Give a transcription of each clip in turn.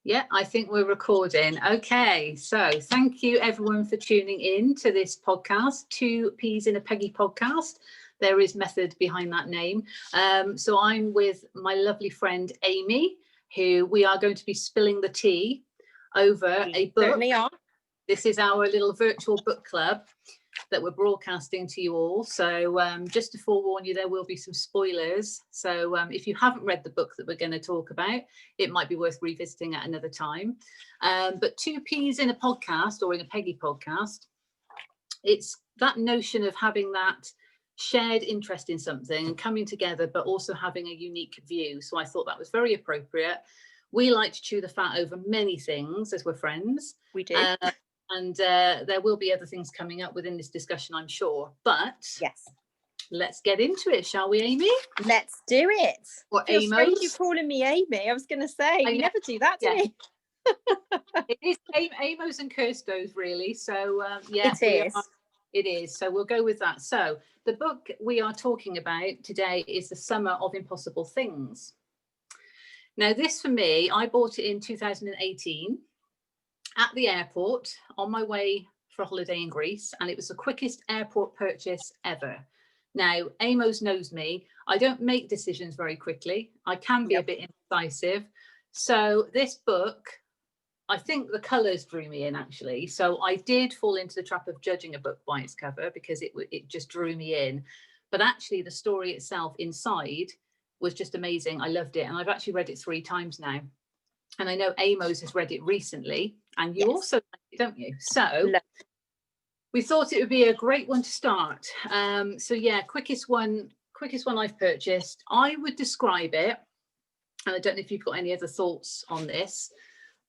Yeah, I think we're recording. Okay, so thank you everyone for tuning in to this podcast, Two Peas in a Peggy podcast. There is method behind that name. So I'm with my lovely friend Amy, who we are going to be spilling the tea over a book. Certainly are. This is our little virtual book club that we're broadcasting to you all. So just to forewarn you, there will be some spoilers. So if you haven't read the book that we're going to talk about, it might be worth revisiting at another time. But Two Peas in a podcast, or in a Peggy podcast, it's that notion of having that shared interest in something and coming together, but also having a unique view. So I thought that was very appropriate. We like to chew the fat over many things as we're friends. We do. And there will be other things coming up within this discussion, I'm sure. But yes, let's get into it, shall we, Amy? Let's do it. Or Feels Amoes. strange you calling me Amy. I was going to say, we never do that, do we? It is Amoes and Kirstos, really. So, yeah. It is. So we'll go with that. So the book we are talking about today is The Summer of Impossible Things. Now, this for me, I bought it in 2018. At the airport on my way for a holiday in Greece, and it was the quickest airport purchase ever. Now, Amoes knows me. I don't make decisions very quickly. I can be a bit indecisive. So this book, I think the colours drew me in, actually. So I did fall into the trap of judging a book by its cover because it just drew me in. But actually, the story itself inside was just amazing. I loved it. And I've actually read it 3 times now. And I know Amoes has read it recently, and you also like it, don't you? So we thought it would be a great one to start. So yeah, quickest one I've purchased. I would describe it, and I don't know if you've got any other thoughts on this,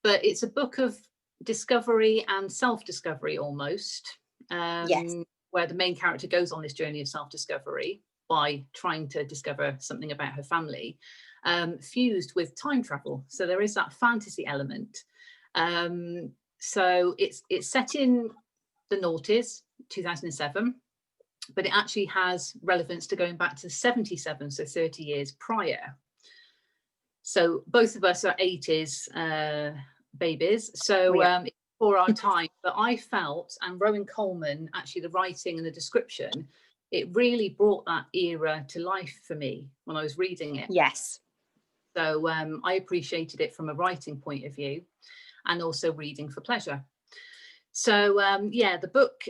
but it's a book of discovery and self-discovery almost, where the main character goes on this journey of self-discovery by trying to discover something about her family. Fused with time travel, so there is that fantasy element. So it's set in the noughties, 2007, but it actually has relevance to going back to 77, so 30 years prior. So both of us are 80s babies, so it's for our time. But I felt, and Rowan Coleman, actually the writing and the description, it really brought that era to life for me when I was reading it. Yes. So I appreciated it from a writing point of view, and also reading for pleasure. So yeah, the book,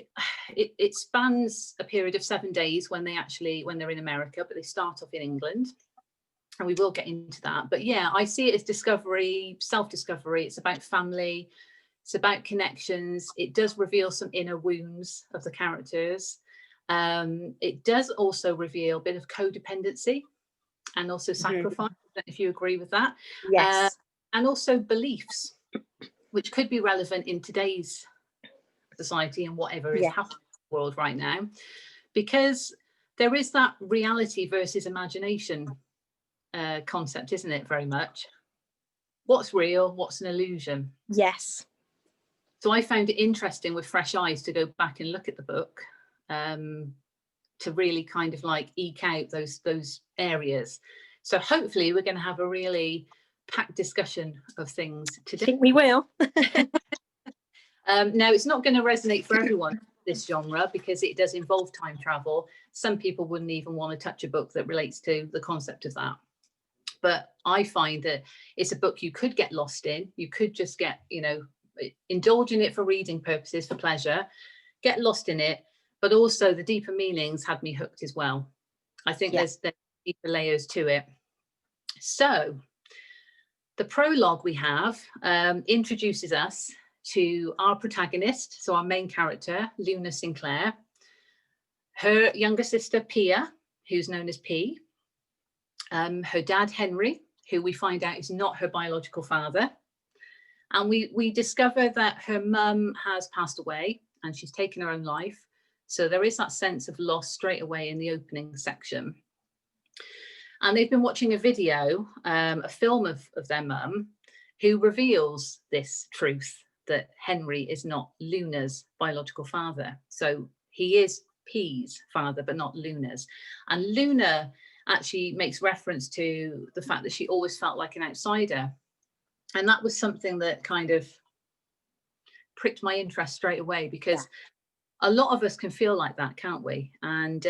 it spans a period of 7 days when they're in America, but they start off in England, and we will get into that. But yeah, I see it as discovery, self-discovery. It's about family, it's about connections. It does reveal some inner wounds of the characters. It does also reveal a bit of codependency and also sacrifice. I don't know if you agree with that. Yes. And also beliefs, which could be relevant in today's society and whatever is happening in the world right now, because there is that reality versus imagination concept, isn't it? Very much. What's real? What's an illusion? Yes. So I found it interesting with fresh eyes to go back and look at the book, to really kind of like eke out those areas. So hopefully we're going to have a really packed discussion of things today. I think we will. Now, it's not going to resonate for everyone, this genre, because it does involve time travel. Some people wouldn't even want to touch a book that relates to the concept of that. But I find that it's a book you could get lost in. You could just get, indulge in it for reading purposes, for pleasure, get lost in it. But also the deeper meanings had me hooked as well. I think there's deeper layers to it. So the prologue we have introduces us to our protagonist, so our main character, Luna Sinclair, her younger sister, Pia, who's known as P, her dad, Henry, who we find out is not her biological father. And we discover that her mum has passed away and she's taken her own life. So there is that sense of loss straight away in the opening section. And they've been watching a video, a film of their mum, who reveals this truth, that Henry is not Luna's biological father. So he is P's father, but not Luna's. And Luna actually makes reference to the fact that she always felt like an outsider. And that was something that kind of pricked my interest straight away, because a lot of us can feel like that, can't we? And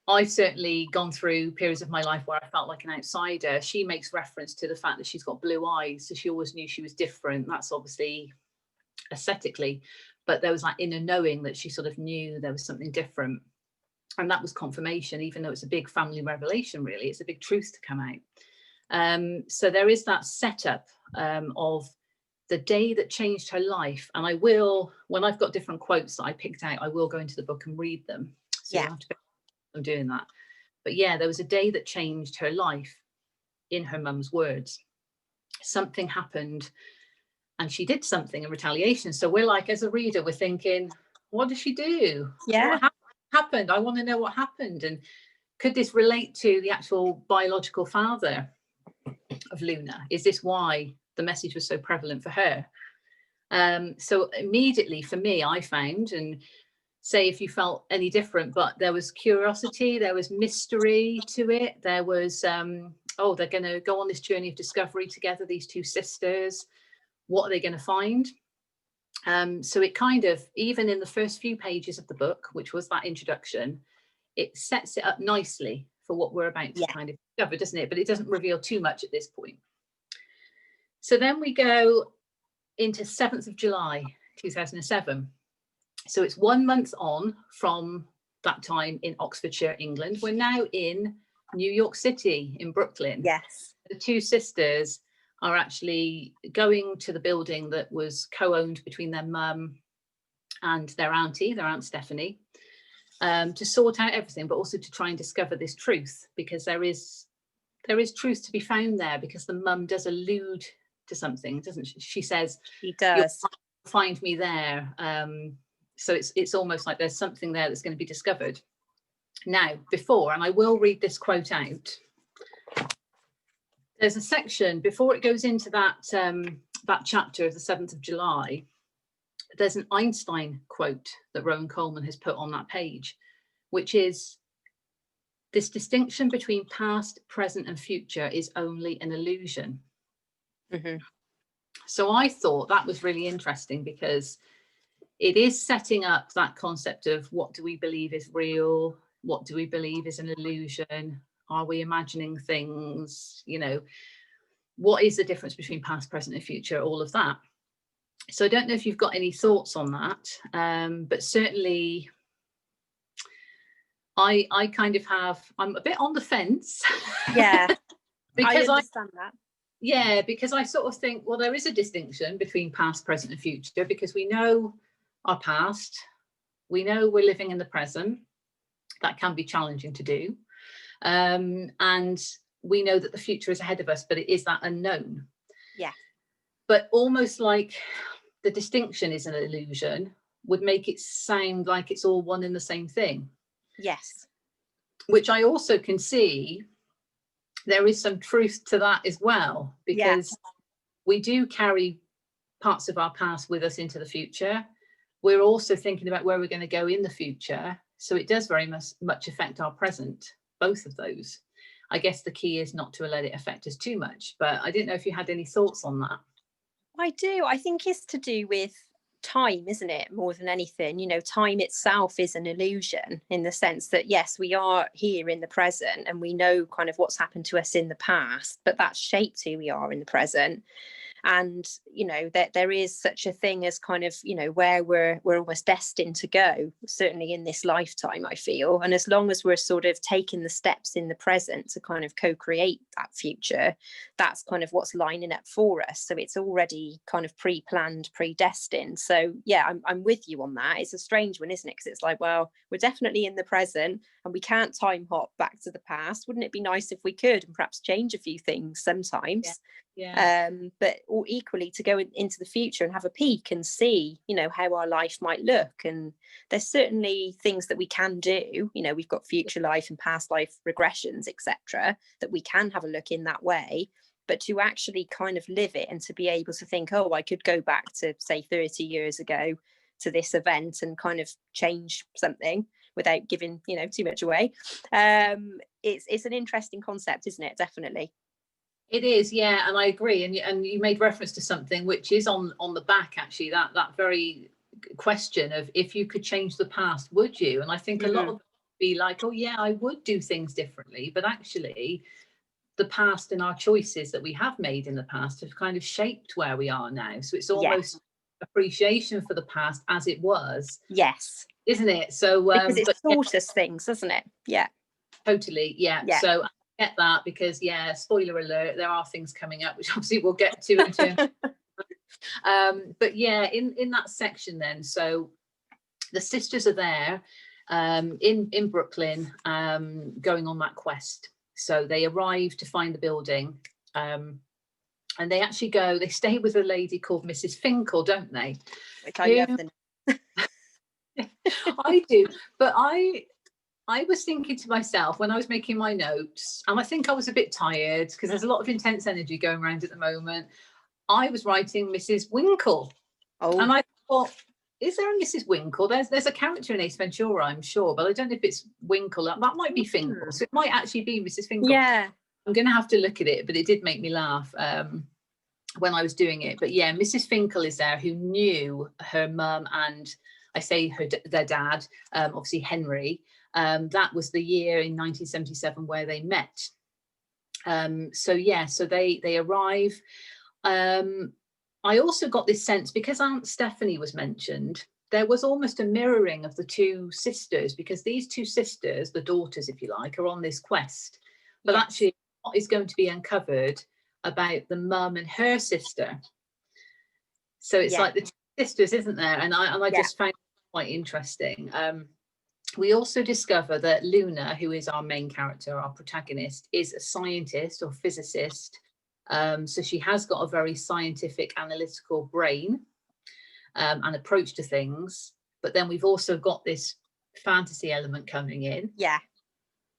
I've certainly gone through periods of my life where I felt like an outsider. She makes reference to the fact that she's got blue eyes, so she always knew she was different. That's obviously aesthetically, but there was that inner knowing that she sort of knew there was something different. And that was confirmation, even though it's a big family revelation, really. It's a big truth to come out. So there is that setup of the day that changed her life. And I will, when I've got different quotes that I picked out, I will go into the book and read them. So you have to go, I'm doing that. But yeah, there was a day that changed her life, in her mum's words. Something happened and she did something in retaliation. So we're like, as a reader, we're thinking, what did she do? Yeah. What happened? I want to know what happened. And could this relate to the actual biological father of Luna? Is this why the message was so prevalent for her? So immediately for me, I found, and say if you felt any different, but there was curiosity, there was mystery to it. There was, oh, they're going to go on this journey of discovery together, these two sisters. What are they going to find? So it kind of, even in the first few pages of the book, which was that introduction, it sets it up nicely for what we're about to kind of discover, doesn't it? But it doesn't reveal too much at this point. So then we go into 7th of July, 2007. So it's 1 month on from that time in Oxfordshire, England. We're now in New York City, in Brooklyn. Yes. The two sisters are actually going to the building that was co-owned between their mum and their Aunt Stephanie, to sort out everything, but also to try and discover this truth, because there is truth to be found there, because the mum does allude to something, doesn't she? She says, she does. You'll find me there. So it's almost like there's something there that's going to be discovered. Now, before, and I will read this quote out, there's a section before it goes into that that chapter of the 7th of July. There's an Einstein quote that Rowan Coleman has put on that page, which is, this distinction between past, present and future is only an illusion. Mm-hmm. So I thought that was really interesting, because it is setting up that concept of, what do we believe is real? What do we believe is an illusion? Are we imagining things? You know, what is the difference between past, present and future? All of that. So I don't know if you've got any thoughts on that, but certainly I kind of have, I'm a bit on the fence. Yeah, because I understand that. Yeah, because I sort of think, well, there is a distinction between past, present and future, because we know our past, we know we're living in the present. That can be challenging to do. And we know that the future is ahead of us, but it is that unknown. Yeah. But almost like the distinction is an illusion would make it sound like it's all one and the same thing. Yes. Which I also can see there is some truth to that as well, because we do carry parts of our past with us into the future. We're also thinking about where we're going to go in the future. So it does very much affect our present, both of those. I guess the key is not to let it affect us too much, but I didn't know if you had any thoughts on that. I do. I think it's to do with time, isn't it, more than anything? You know, time itself is an illusion, in the sense that, yes, we are here in the present and we know kind of what's happened to us in the past, but that's shaped who we are in the present. And, you know, that there is such a thing as kind of, you know, where we're almost destined to go, certainly in this lifetime, I feel. And as long as we're sort of taking the steps in the present to kind of co-create that future, that's kind of what's lining up for us. So it's already kind of pre-planned, predestined. So yeah, I'm with you on that. It's a strange one, isn't it? Because it's like, well, we're definitely in the present and we can't time hop back to the past. Wouldn't it be nice if we could, and perhaps change a few things sometimes? Yeah. But or equally to go into the future and have a peek and see, you know, how our life might look. And there's certainly things that we can do. You know, we've got future life and past life regressions, etc., that we can have a look in that way. But to actually kind of live it and to be able to think, oh, I could go back to, say, 30 years ago to this event and kind of change something without giving, you know, too much away. It's an interesting concept, isn't it? Definitely. It is, yeah, and I agree. And you made reference to something which is on the back, actually, that very question of, if you could change the past, would you? And I think a lot of people be like, oh yeah, I would do things differently, but actually the past and our choices that we have made in the past have kind of shaped where we are now. So it's almost appreciation for the past as it was. Yes. Isn't it? So because it's taught us things, doesn't it? Yeah. Totally. Yeah. So I get that, because spoiler alert, there are things coming up which obviously we'll get to in terms but yeah, in that section then, so the sisters are there in Brooklyn, going on that quest. So they arrive to find the building, and they actually they stay with a lady called Mrs. Finkel, don't they? Which I love the I do, but I was thinking to myself when I was making my notes, and I think I was a bit tired because there's a lot of intense energy going around at the moment. I was writing Mrs. Winkle. Oh. And I thought, is there a Mrs. Winkle? There's a character in Ace Ventura, I'm sure, but I don't know if it's Winkle. That might be Finkel. So it might actually be Mrs. Finkel. Yeah. I'm going to have to look at it, but it did make me laugh when I was doing it. But yeah, Mrs. Finkel is there, who knew her mum and I say their dad, obviously Henry. That was the year in 1977 where they met. So they arrive. I also got this sense, because Aunt Stephanie was mentioned, there was almost a mirroring of the two sisters, because these two sisters, the daughters, if you like, are on this quest. But actually, what is going to be uncovered about the mum and her sister? So it's like the two sisters, isn't there? And I just found it quite interesting. We also discover that Luna, who is our main character, our protagonist, is a scientist or physicist. So she has got a very scientific, analytical brain and approach to things. But then we've also got this fantasy element coming in. Yeah.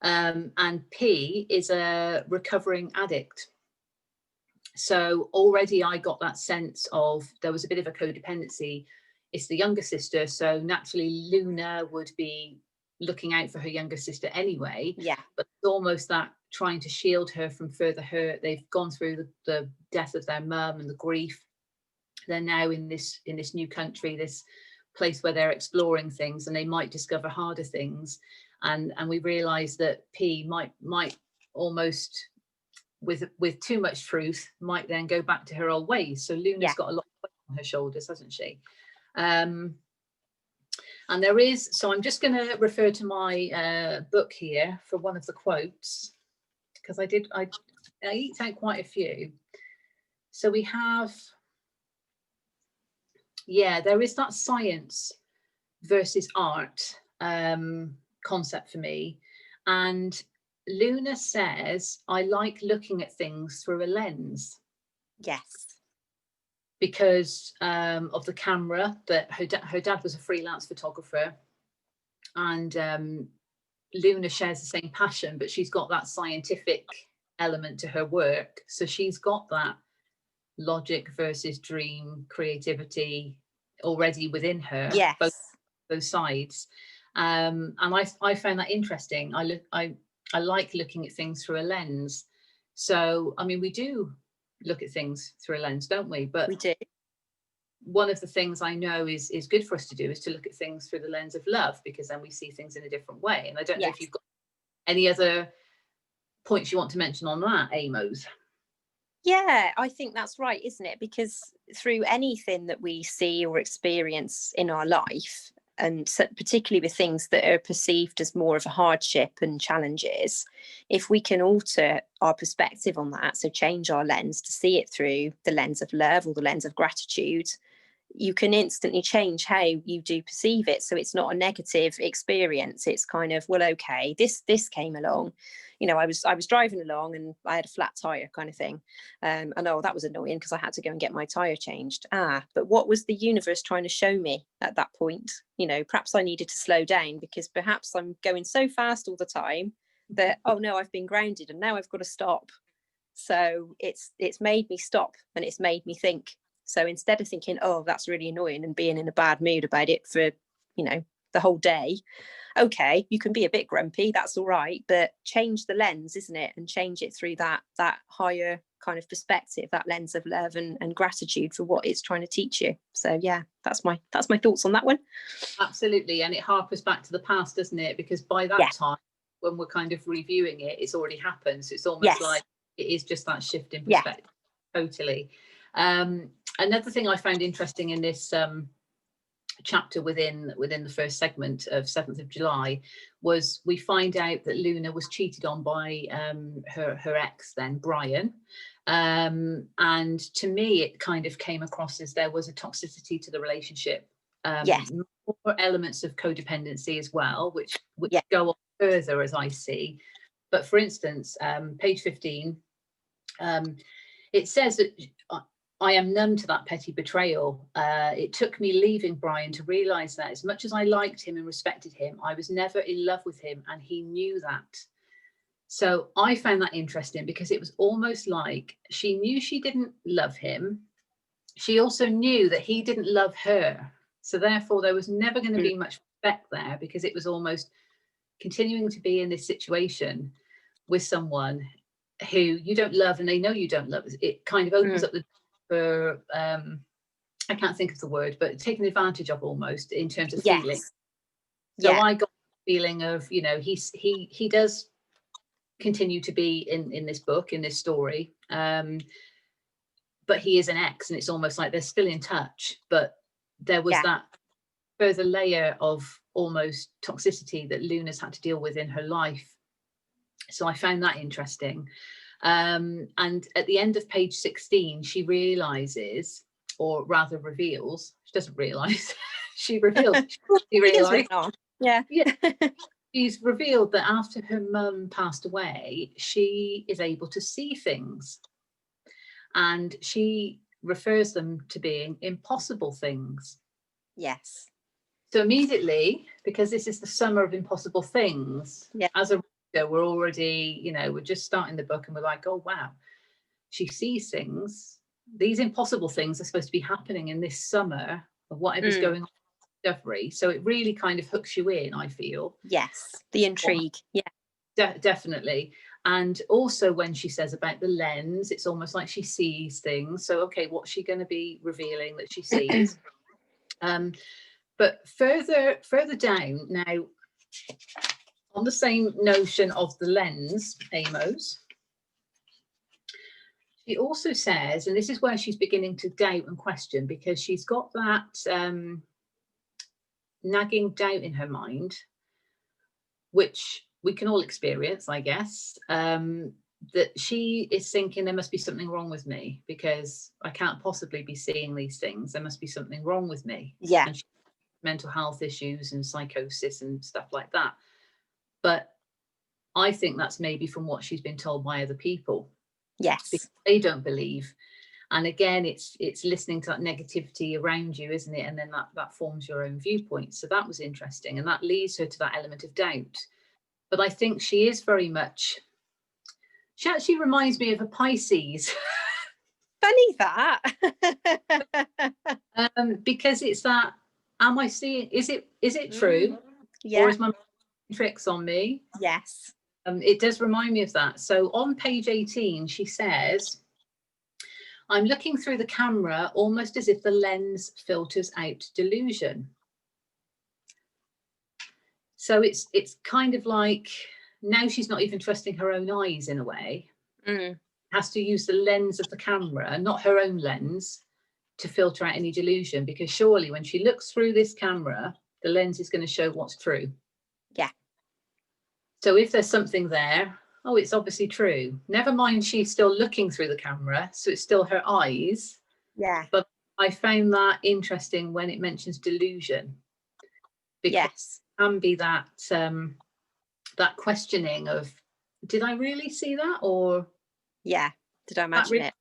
And P is a recovering addict. So already I got that sense of there was a bit of a codependency. It's the younger sister. So naturally Luna would be looking out for her younger sister anyway. Yeah. But it's almost that trying to shield her from further hurt. They've gone through the death of their mum and the grief. They're now in this new country, this place where they're exploring things, and they might discover harder things. And we realise that P might almost, with too much truth, might then go back to her old ways. So Luna's got a lot of weight on her shoulders, hasn't she? And there is, so I'm just going to refer to my book here for one of the quotes, because I eked out quite a few. So we have, there is that science versus art concept for me. And Luna says, I like looking at things through a lens. Yes. Because of the camera, that her dad was a freelance photographer, and Luna shares the same passion, but she's got that scientific element to her work. So she's got that logic versus dream, creativity already within her. Yes. Both sides. And I found that interesting. I like looking at things through a lens. So, I mean, we do look at things through a lens, don't we? But we do. One of the things I know is good for us to do is to look at things through the lens of love, because then we see things in a different way. And I don't know if you've got any other points you want to mention on that, Amoes. Yeah, I think that's right, isn't it? Because through anything that we see or experience in our life, and particularly with things that are perceived as more of a hardship and challenges, if we can alter our perspective on that, so change our lens to see it through the lens of love or the lens of gratitude, you can instantly change how you do perceive it. So it's not a negative experience. It's kind of, well, okay, this came along. You know, I was driving along and I had a flat tire kind of thing. And that was annoying because I had to go and get my tire changed. But what was the universe trying to show me at that point? You know, perhaps I needed to slow down, because perhaps I'm going so fast all the time that, oh no, I've been grounded and now I've got to stop. So it's made me stop, and it's made me think. So instead of thinking, oh, that's really annoying, and being in a bad mood about it for, the whole day. Okay, you can be a bit grumpy, that's all right, but change the lens, isn't it? And change it through that higher kind of perspective, that lens of love and gratitude for what it's trying to teach you. So yeah, that's my thoughts on that one. Absolutely. And it harpers back to the past, doesn't it? Because by that time, when we're kind of reviewing it, it's already happened. So it's almost like it is just that shift in perspective. Totally. Another thing I found interesting in this chapter within the first segment of 7th of July was we find out that Luna was cheated on by her ex then, Brian. And to me, it kind of came across as there was a toxicity to the relationship. More elements of codependency as well, which go on further as I see. But for instance, page 15, it says that I am numb to that petty betrayal. It took me leaving Brian to realise that as much as I liked him and respected him, I was never in love with him, and he knew that. So I found that interesting because it was almost like she knew she didn't love him. She also knew that he didn't love her. So therefore, there was never going to be much respect there, because it was almost continuing to be in this situation with someone who you don't love and they know you don't love. It kind of opens up the for I can't think of the word, but taken advantage of almost in terms of feeling. So I got the feeling of, you know, he does continue to be in this book, in this story, but he is an ex, and it's almost like they're still in touch, but there was that further layer of almost toxicity that Luna's had to deal with in her life. So I found that interesting. And at the end of page 16, she realizes, or rather reveals, she doesn't realize, she reveals, she realized, she's revealed that after her mum passed away, she is able to see things, and she refers them to being impossible things. Yes. So immediately, because this is the summer of impossible things, as a reader, we're already, you know, we're just starting the book and we're like, oh, wow, she sees things. These impossible things are supposed to be happening in this summer of whatever's going on in Discovery. So it really kind of hooks you in, I feel. Yes, the intrigue. Definitely. And also when she says about the lens, it's almost like she sees things. So, okay, what's she going to be revealing that she sees? But further down now, on the same notion of the lens, Amoes, she also says, and this is where she's beginning to doubt and question, because she's got that nagging doubt in her mind, which we can all experience, I guess, that she is thinking there must be something wrong with me, because I can't possibly be seeing these things. There must be something wrong with me. Yeah. And mental health issues and psychosis and stuff like that. But I think that's maybe from what she's been told by other people. Yes. Because they don't believe. And again, it's listening to that negativity around you, isn't it? And then that forms your own viewpoint. So that was interesting. And that leads her to that element of doubt. But I think she is very much, she actually reminds me of a Pisces. Funny that. Because it's that, am I seeing, is it true? Yeah. Or is my tricks on me? Yes. It does remind me of that. So on page 18, she says, I'm looking through the camera almost as if the lens filters out delusion. So it's kind of like now she's not even trusting her own eyes in a way. Has to use the lens of the camera, not her own lens, to filter out any delusion, because surely when she looks through this camera, the lens is going to show what's true. Yeah. So if there's something there, oh, it's obviously true. Never mind, she's still looking through the camera, so it's still her eyes. Yeah. But I found that interesting when it mentions delusion, because it can be that that questioning of, did I really see that, or did I imagine it?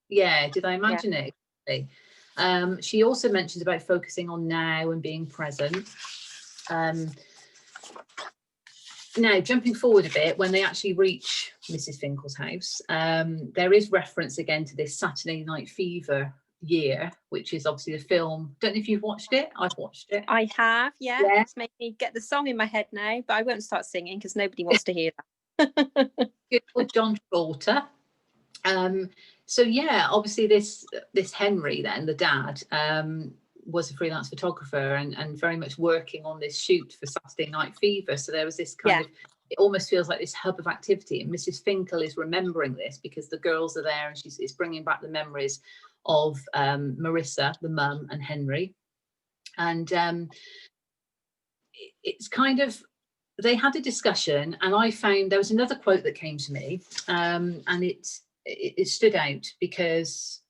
Yeah, did I imagine it? She also mentions about focusing on now and being present. Now, jumping forward a bit, when they actually reach Mrs. Finkel's house, there is reference again to this Saturday night fever year, which is obviously the film. Don't know if you've watched it. I've watched it. I have, yeah. It's made me get the song in my head now, but I won't start singing because nobody wants to hear that. Good for John Travolta. So yeah, obviously this Henry, then the dad, was a freelance photographer and very much working on this shoot for Saturday Night Fever. So there was this kind of, it almost feels like this hub of activity, and Mrs. Finkel is remembering this because the girls are there, and it's bringing back the memories of Marissa, the mum, and Henry. And it's kind of, they had a discussion, and I found there was another quote that came to me, and it stood out because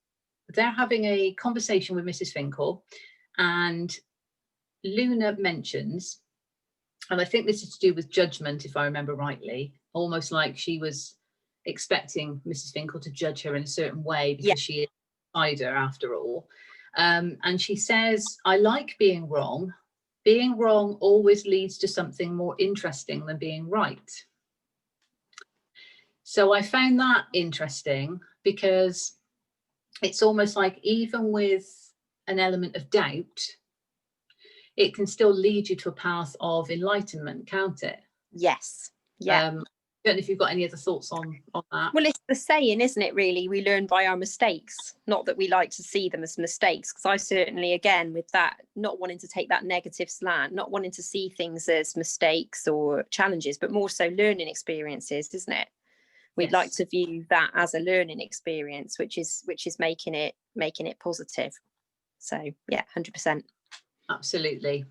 they're having a conversation with Mrs. Finkel, and Luna mentions, and I think this is to do with judgment, if I remember rightly, almost like she was expecting Mrs. Finkel to judge her in a certain way because she is a spider after all. And she says, I like being wrong. Being wrong always leads to something more interesting than being right. So I found that interesting because it's almost like even with an element of doubt, it can still lead you to a path of enlightenment, can't it? Yes. Yeah. I don't know if you've got any other thoughts on that. Well, it's the saying, isn't it, really? We learn by our mistakes, not that we like to see them as mistakes. Because I certainly, again, with that, not wanting to take that negative slant, not wanting to see things as mistakes or challenges, but more so learning experiences, isn't it? We'd like to view that as a learning experience, which is making it positive. So yeah, 100%. Absolutely.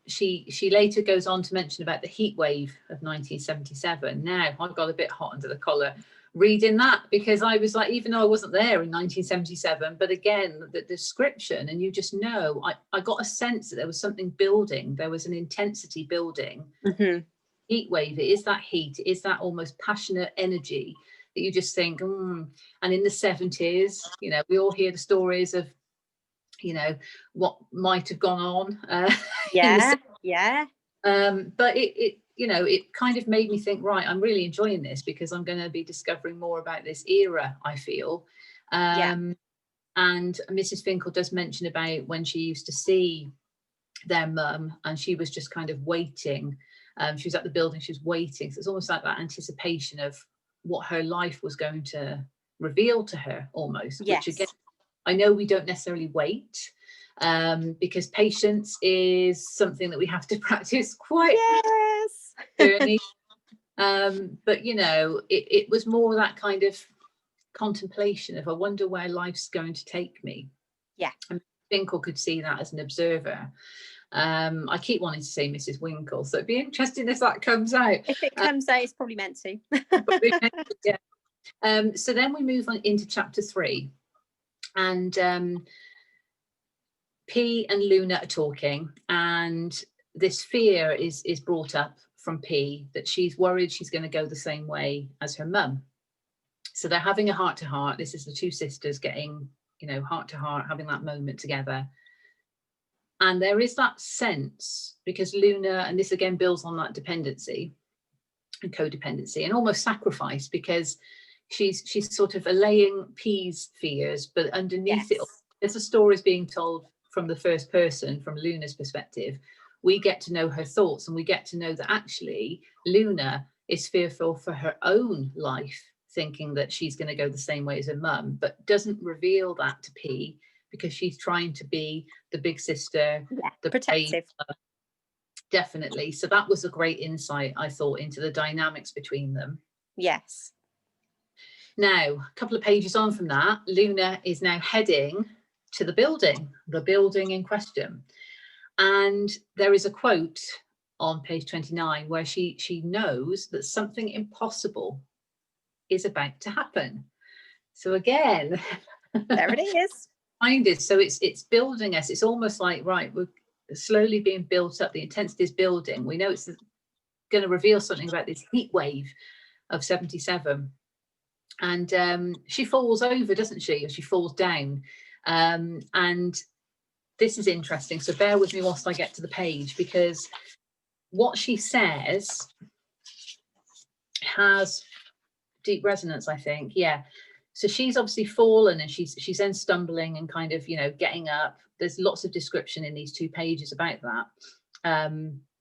She later goes on to mention about the heat wave of 1977. Now, I got a bit hot under the collar reading that, because I was like, even though I wasn't there in 1977, but again, the description, and you just know, I got a sense that there was something building. There was an intensity building. Mm-hmm. Heat wave, it is that heat, it is that almost passionate energy that you just think, and in the 70s, you know, we all hear the stories of, you know, what might have gone on. But it you know, it kind of made me think, right, I'm really enjoying this because I'm going to be discovering more about this era, I feel. And Mrs. Finkel does mention about when she used to see their mum, and she was just kind of waiting. She was at the building, she was waiting. So it's almost like that anticipation of what her life was going to reveal to her, almost. Which again, I know we don't necessarily wait, because patience is something that we have to practice quite early. But you know, it was more that kind of contemplation of, I wonder where life's going to take me. And Finkel could see that as an observer. I keep wanting to say Mrs. Winkle, so it'd be interesting if that comes out. If it comes out, it's probably meant to. So then we move on into chapter 3, and P and Luna are talking, and this fear is brought up from P, that she's worried she's going to go the same way as her mum. So they're having a heart-to-heart. This is the two sisters getting, you know, heart-to-heart, having that moment together. And there is that sense, because Luna, and this again builds on that dependency and codependency and almost sacrifice, because she's sort of allaying P's fears, but underneath it, as the story is being told from the first person, from Luna's perspective, we get to know her thoughts, and we get to know that actually Luna is fearful for her own life, thinking that she's going to go the same way as her mum, but doesn't reveal that to P, because she's trying to be the big sister, the protective. Definitely. So that was a great insight, I thought, into the dynamics between them. Yes. Now, a couple of pages on from that, Luna is now heading to the building in question. And there is a quote on page 29 where she knows that something impossible is about to happen. So again, there it is. So it's building us. It's almost like, right, we're slowly being built up. The intensity is building. We know it's going to reveal something about this heat wave of 77. And she falls over, doesn't she? Or she falls down. And this is interesting. So bear with me whilst I get to the page, because what she says has deep resonance, I think. Yeah. So she's obviously fallen, and she's then stumbling and kind of, you know, getting up. There's lots of description in these 2 pages about that.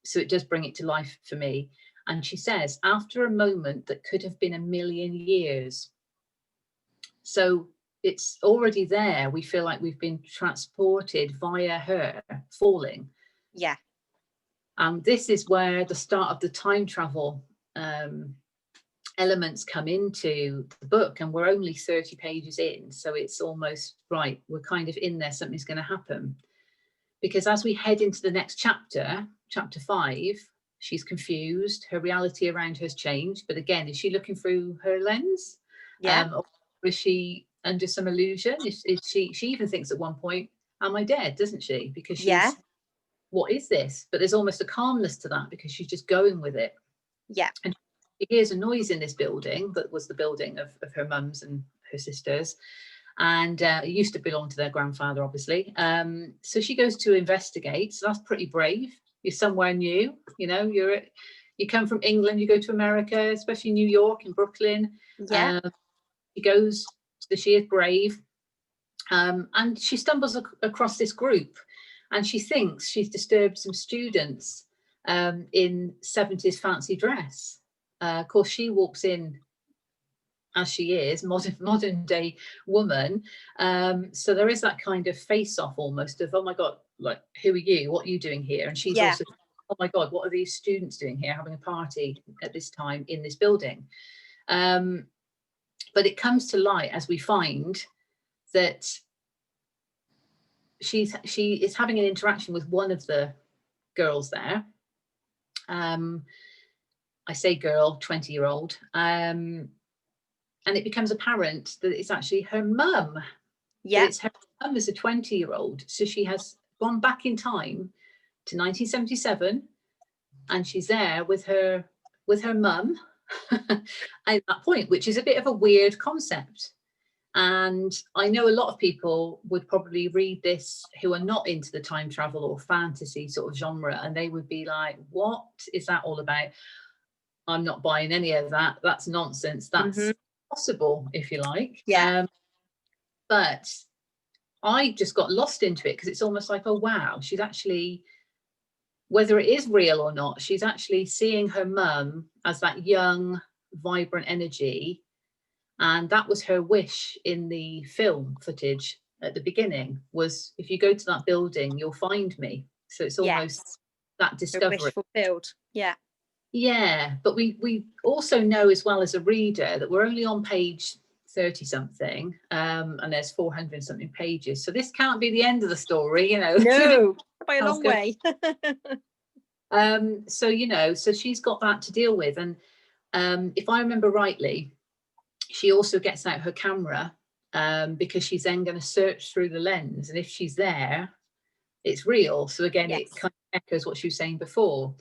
So it does bring it to life for me. And she says, after a moment that could have been a million years. So it's already there. We feel like we've been transported via her falling. Yeah. This is where the start of the time travel elements come into the book, and we're only 30 pages in, so it's almost right, we're kind of in there, something's going to happen. Because as we head into the next chapter, chapter 5, she's confused, her reality around her has changed, but again, is she looking through her lens? Or is she under some illusion? Is she even thinks at one point, am I dead, doesn't she? Because she's, what is this? But there's almost a calmness to that, because she's just going with it. And she hears a noise in this building that was the building of her mum's and her sister's, and it used to belong to their grandfather, obviously. So she goes to investigate. So that's pretty brave. You're somewhere new, you know, you come from England, you go to America, especially New York and Brooklyn. She goes, so she is brave. And she stumbles across this group, and she thinks she's disturbed some students in 70s fancy dress. Of course, she walks in as she is, modern day woman. So there is that kind of face off almost of, oh my God, like, who are you? What are you doing here? And she's also, oh my God, what are these students doing here, having a party at this time in this building? But it comes to light as we find that she is having an interaction with one of the girls there. I say girl, 20-year-old. And it becomes apparent that it's actually her mum. It's her mum as a 20-year-old. So she has gone back in time to 1977, and she's there with her mum at that point, which is a bit of a weird concept. And I know a lot of people would probably read this who are not into the time travel or fantasy sort of genre, and they would be like, what is that all about? I'm not buying any of that. That's nonsense. That's possible, if you like. But I just got lost into it, because it's almost like, oh wow, she's actually, whether it is real or not, she's actually seeing her mum as that young, vibrant energy. And that was her wish in the film footage at the beginning, was, if you go to that building, you'll find me. So it's almost that discovery. Wish fulfilled. Yeah, but we also know as well as a reader that we're only on page 30 something, and there's 400 something pages. So this can't be the end of the story, you know. No, by a long way. So, you know, so she's got that to deal with. And if I remember rightly, she also gets out her camera, because she's then going to search through the lens. And if she's there, it's real. So again, it kind of echoes what she was saying before.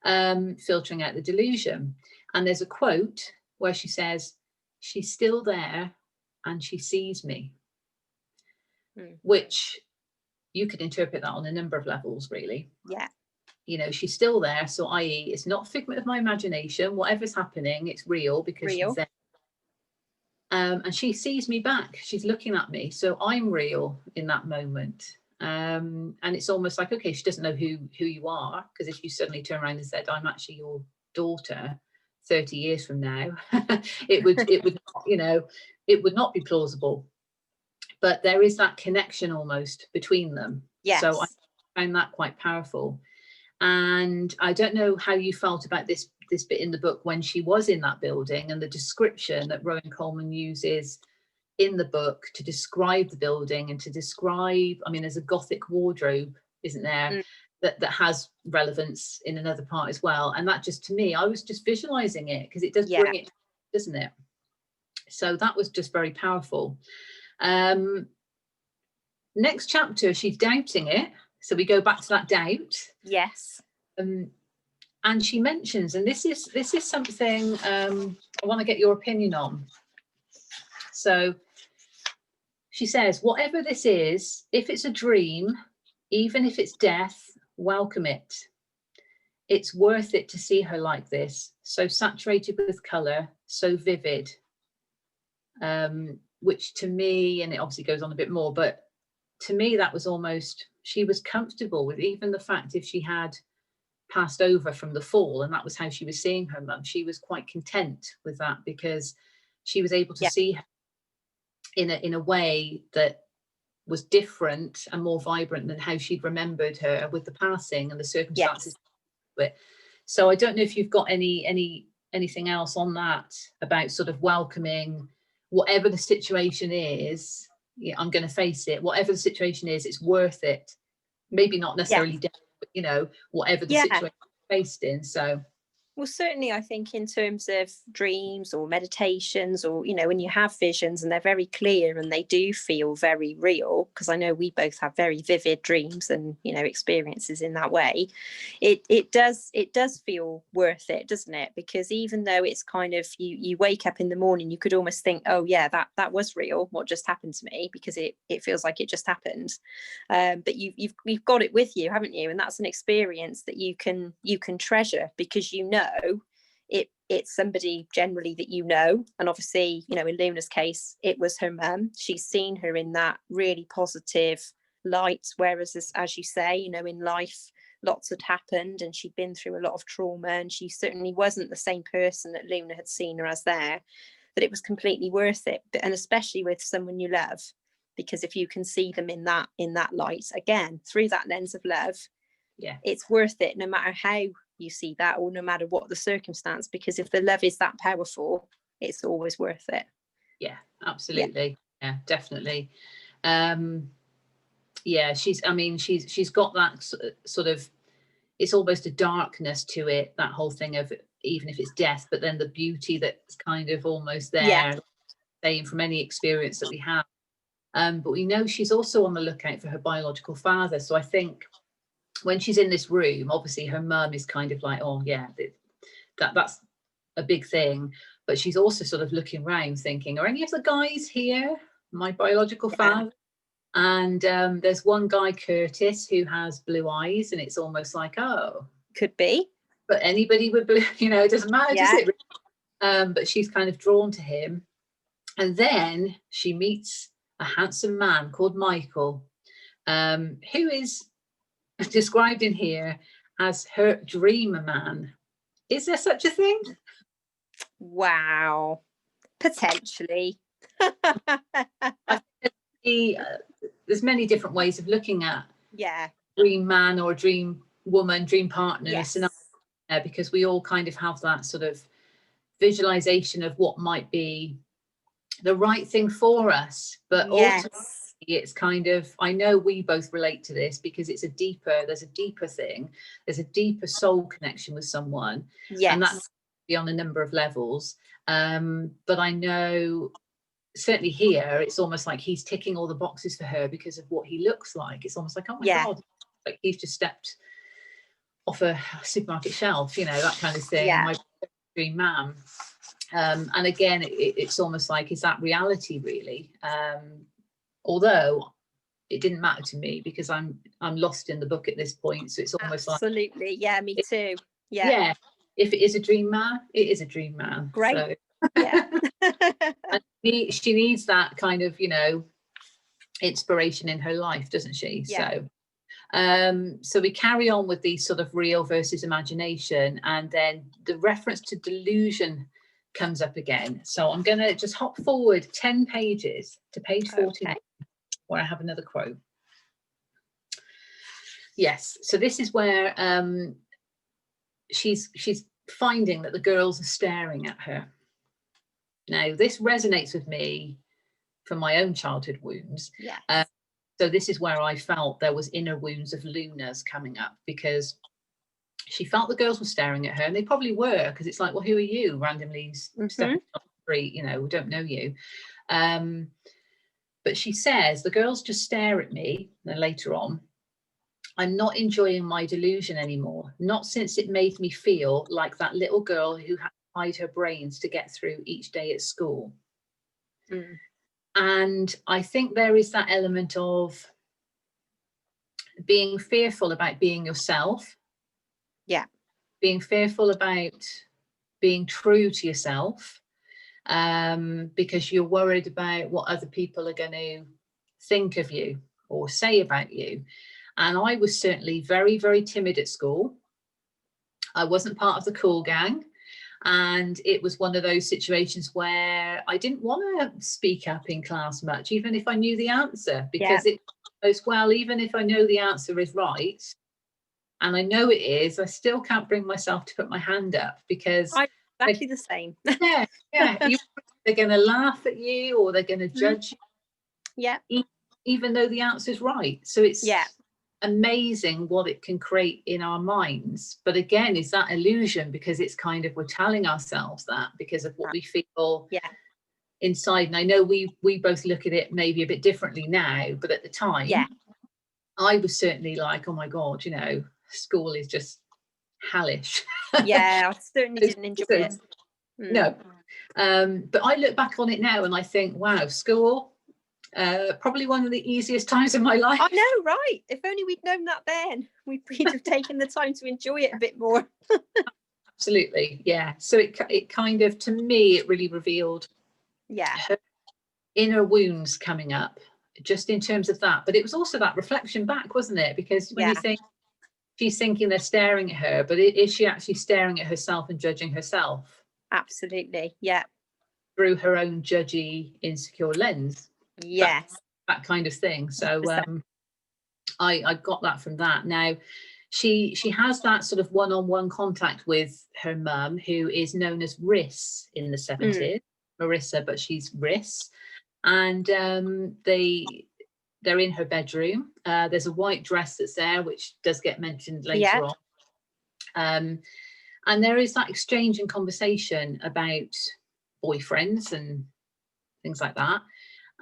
Filtering out the delusion. And there's a quote where she says, she's still there and she sees me, which you could interpret that on a number of levels, really. You know, she's still there, so i.e. it's not a figment of my imagination. Whatever's happening, it's real, because she's there. And she sees me back, she's looking at me, so I'm real in that moment. And it's almost like, okay, she doesn't know who you are, because if you suddenly turn around and said, I'm actually your daughter 30 years from now, it would you know, it would not be plausible. But there is that connection almost between them. So I found that quite powerful. And I don't know how you felt about this bit in the book when she was in that building, and the description that Rowan Coleman uses in the book to describe the building, and to describe, I mean, there's a Gothic wardrobe, isn't there, that has relevance in another part as well. And that just, to me, I was just visualizing it, because it does bring it, doesn't it? So that was just very powerful. Next chapter, she's doubting it. So we go back to that doubt. And she mentions, and this is something I want to get your opinion on. So she says, whatever this is, if it's a dream, even if it's death, welcome it. It's worth it to see her like this, so saturated with colour, so vivid. which to me, and it obviously goes on a bit more, but to me that was almost, she was comfortable with even the fact if she had passed over from the fall and that was how she was seeing her mum, she was quite content with that, because she was able to see her in a way that was different and more vibrant than how she'd remembered her with the passing and the circumstances. So I don't know if you've got anything else on that about sort of welcoming whatever the situation is. Yeah, I'm going to face it. Whatever the situation is, it's worth it. Maybe not necessarily death, but you know, whatever the situation you're faced in. So. Well, certainly, I think in terms of dreams or meditations, or, you know, when you have visions and they're very clear and they do feel very real, because I know we both have very vivid dreams and, you know, experiences in that way, it does feel worth it, doesn't it? Because even though it's kind of, you wake up in the morning, you could almost think, oh yeah, that was real, what just happened to me, because it feels like it just happened. But you've got it with you, haven't you? And that's an experience that you can treasure, because you know it's somebody generally that you know. And obviously, you know, in Luna's case, it was her mum. She's seen her in that really positive light, whereas as you say, you know, in life lots had happened and she'd been through a lot of trauma, and she certainly wasn't the same person that Luna had seen her as there, that it was completely worth it. And especially with someone you love, because if you can see them in that light again through that lens of love, it's worth it, no matter how you see that, or no matter what the circumstance, because if the love is that powerful, it's always worth it. Yeah, absolutely. Yeah, definitely. She's got that sort of, it's almost a darkness to it, that whole thing of, even if it's death, but then the beauty that's kind of almost there, saying from any experience that we have. But we know she's also on the lookout for her biological father. So I think when she's in this room, obviously her mum is kind of like, oh yeah, that's a big thing. But she's also sort of looking around thinking, are any of the guys here my biological father? And there's one guy, Curtis, who has blue eyes, and it's almost like, oh, could be. But anybody with blue, you know, it doesn't matter, does it? But she's kind of drawn to him. And then she meets a handsome man called Michael, who is described in here as her dream man. Is there such a thing? Wow, potentially. There's many different ways of looking at dream man or dream woman, dream partner scenario, because we all kind of have that sort of visualization of what might be the right thing for us. But ultimately it's kind of, I know we both relate to this, because there's a deeper thing, there's a deeper soul connection with someone, and that's on a number of levels. But I know certainly here it's almost like he's ticking all the boxes for her because of what he looks like. It's almost like, oh my god, like he's just stepped off a supermarket shelf, you know, that kind of thing. My dream man. And again, it's almost like, is that reality really? Although it didn't matter to me, because I'm lost in the book at this point. So it's almost absolutely, like, me too. If it is a dream man, it is a dream man. Great. So. And she needs that kind of, you know, inspiration in her life, doesn't she? So we carry on with these sort of real versus imagination, and then the reference to delusion comes up again. So I'm going to just hop forward 10 pages to page 14, where I have another quote. Yes, so this is where she's finding that the girls are staring at her. Now, this resonates with me from my own childhood wounds. So this is where I felt there was inner wounds of Luna's coming up, because she felt the girls were staring at her, and they probably were, because it's like, well, who are you randomly stepping on the street? You know, we don't know you. But she says, the girls just stare at me. And later on, I'm not enjoying my delusion anymore. Not since it made me feel like that little girl who had to hide her brains to get through each day at school. And I think there is that element of being fearful about being yourself. Being fearful about being true to yourself. because you're worried about what other people are going to think of you or say about you. And I was certainly very, very timid at school. I wasn't part of the cool gang. And it was one of those situations where I didn't want to speak up in class much, even if I knew the answer, because it goes, well, even if I know the answer is right, and I know it is, I still can't bring myself to put my hand up, because I'm exactly the same. Yeah. They're going to laugh at you, or they're going to judge you, even though the answer is right. So it's amazing what it can create in our minds. But again, is that illusion, because it's kind of, we're telling ourselves that because of what we feel inside. And I know we both look at it maybe a bit differently now, but at the time, I was certainly like, oh my God, you know, school is just hellish. I certainly didn't enjoy it. No. But I look back on it now and I think, wow, school, probably one of the easiest times of my life. I know, right? If only we'd known that then, we'd have taken the time to enjoy it a bit more. Absolutely, yeah. So it kind of, to me, it really revealed her inner wounds coming up, just in terms of that. But it was also that reflection back, wasn't it? Because when you think, she's thinking they're staring at her, but is she actually staring at herself and judging herself? Absolutely, yeah. Through her own judgy, insecure lens. Yes. That kind of thing. So I got that from that. Now, she has that sort of one-on-one contact with her mum, who is known as Riss in the 70s. Marissa, but she's Riss. And they're in her bedroom. There's a white dress that's there, which does get mentioned later on. And there is that exchange and conversation about boyfriends and things like that.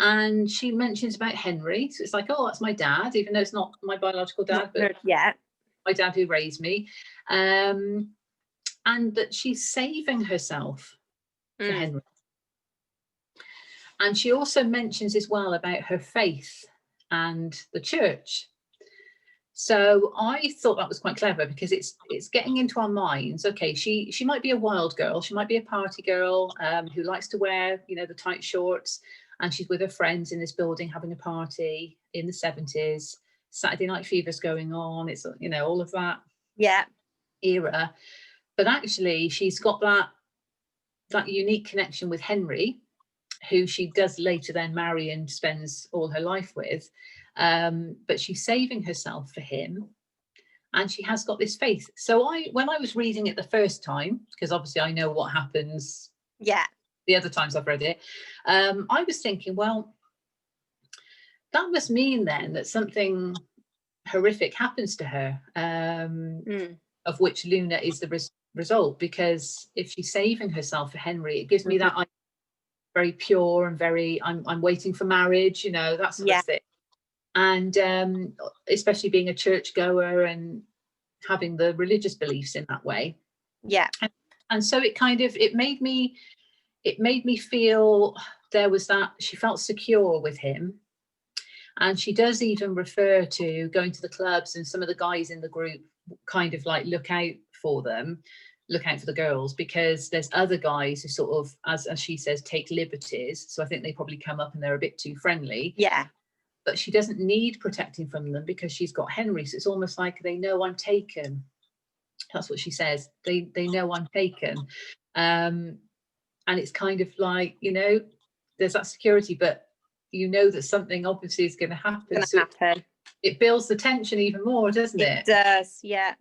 And she mentions about Henry. So it's like, oh, that's my dad, even though it's not my biological dad, but my dad who raised me. And that she's saving herself for Henry. And she also mentions as well about her faith and the church. So I thought that was quite clever, because it's getting into our minds. Okay, she might be a wild girl. She might be a party girl who likes to wear, you know, the tight shorts. And she's with her friends in this building having a party in the 70s. Saturday Night Fever's going on. It's, you know, all of that era. But actually, she's got that unique connection with Henry, who she does later then marry and spends all her life with. But she's saving herself for him. And she has got this faith. So when I was reading it the first time, because obviously I know what happens the other times I've read it, I was thinking, well, that must mean then that something horrific happens to her, of which Luna is the result. Because if she's saving herself for Henry, it gives me that very pure and very, I'm waiting for marriage, you know, that sort of thing. And especially being a churchgoer and having the religious beliefs in that way. And so it kind of, it made me feel there was that, she felt secure with him. And she does even refer to going to the clubs, and some of the guys in the group kind of like look out for the girls, because there's other guys who sort of, as she says, take liberties. So I think they probably come up and they're a bit too friendly. But she doesn't need protecting from them because she's got Henry. So it's almost like they know I'm taken. That's what she says. They know I'm taken. And it's kind of like, you know, there's that security, but you know that something obviously is going to happen. It builds the tension even more, doesn't it? It does, yeah.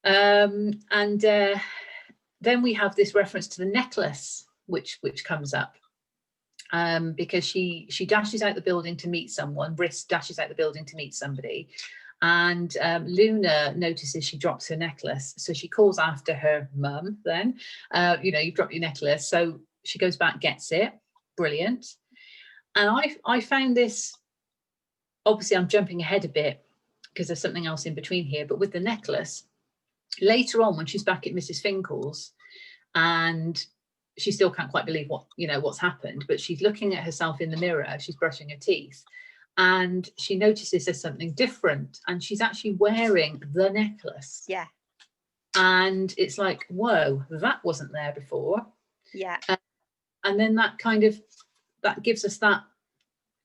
And then we have this reference to the necklace, which comes up. Because she dashes out the building to meet someone. Briss dashes out the building to meet somebody. And Luna notices she drops her necklace. So she calls after her mum then. You know, you drop your necklace. So she goes back, gets it. Brilliant. And I found this, obviously I'm jumping ahead a bit because there's something else in between here, but with the necklace, later on when she's back at Mrs. Finkel's, and she still can't quite believe what's happened, but she's looking at herself in the mirror, she's brushing her teeth, and she notices there's something different, and she's actually wearing the necklace. And it's like, whoa, that wasn't there before. And then that gives us that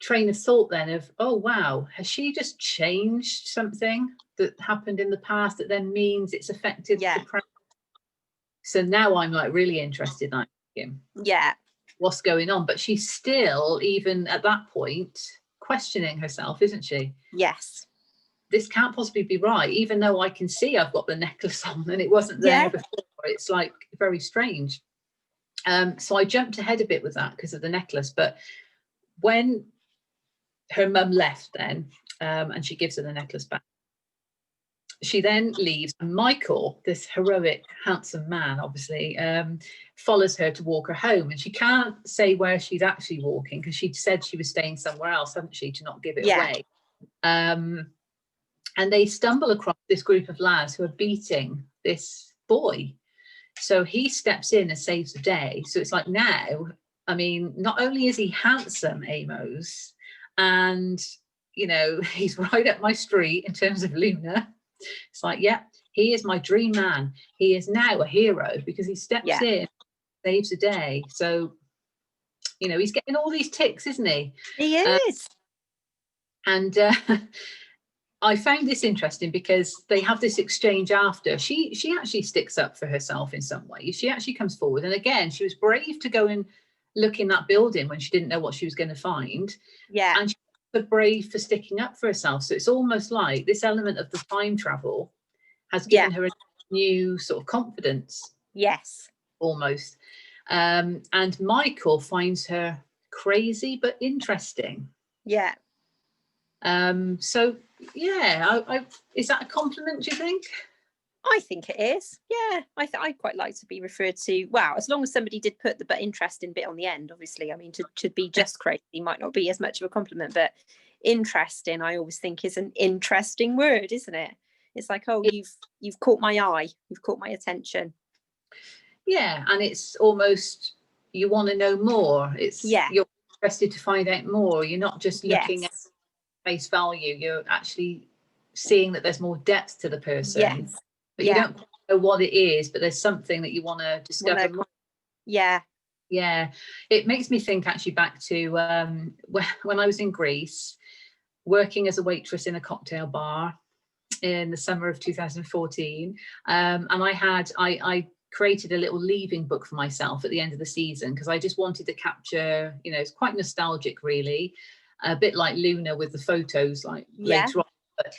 train of thought then of, oh wow, has she just changed something that happened in the past that then means it's affected the present? So now I'm like really interested in what's going on. But she's still, even at that point, questioning herself, isn't she? Yes. This can't possibly be right, even though I can see I've got the necklace on and it wasn't there before. It's like very strange. So I jumped ahead a bit with that because of the necklace. But when her mum left then, and she gives her the necklace back, she then leaves, and Michael, this heroic, handsome man, obviously, follows her to walk her home. And she can't say where she's actually walking because she'd said she was staying somewhere else, hadn't she, to not give it away. And they stumble across this group of lads who are beating this boy. So he steps in and saves the day. So it's like now, I mean, not only is he handsome, Amoes, and, you know, he's right up my street in terms of Luna. It's like, yeah, he is my dream man. He is now a hero because he steps in, saves the day. So, you know, he's getting all these ticks, isn't he? He is. And I found this interesting because they have this exchange after. She actually sticks up for herself in some ways. She actually comes forward. And again, she was brave to go and look in that building when she didn't know what she was going to find. Yeah. And she was brave for sticking up for herself. So it's almost like this element of the time travel has given her a new sort of confidence. Yes. Almost. And Michael finds her crazy but interesting. Yeah. So yeah, is that a compliment, do you think? I think it is. Yeah, I quite like to be referred to. Wow, as long as somebody did put the but interesting bit on the end. Obviously, I mean, to be just crazy might not be as much of a compliment, but interesting, I always think, is an interesting word, isn't it? It's like, oh, you've caught my eye, you've caught my attention. Yeah, and it's almost you want to know more. It's you're interested to find out more. You're not just looking at face value. You're actually seeing that there's more depth to the person. Yes. But you don't know what it is, but there's something that you want to discover more. Yeah. Yeah. It makes me think actually back to when I was in Greece, working as a waitress in a cocktail bar in the summer of 2014. And I created a little leaving book for myself at the end of the season because I just wanted to capture, you know, it's quite nostalgic really, a bit like Luna with the photos like later on. But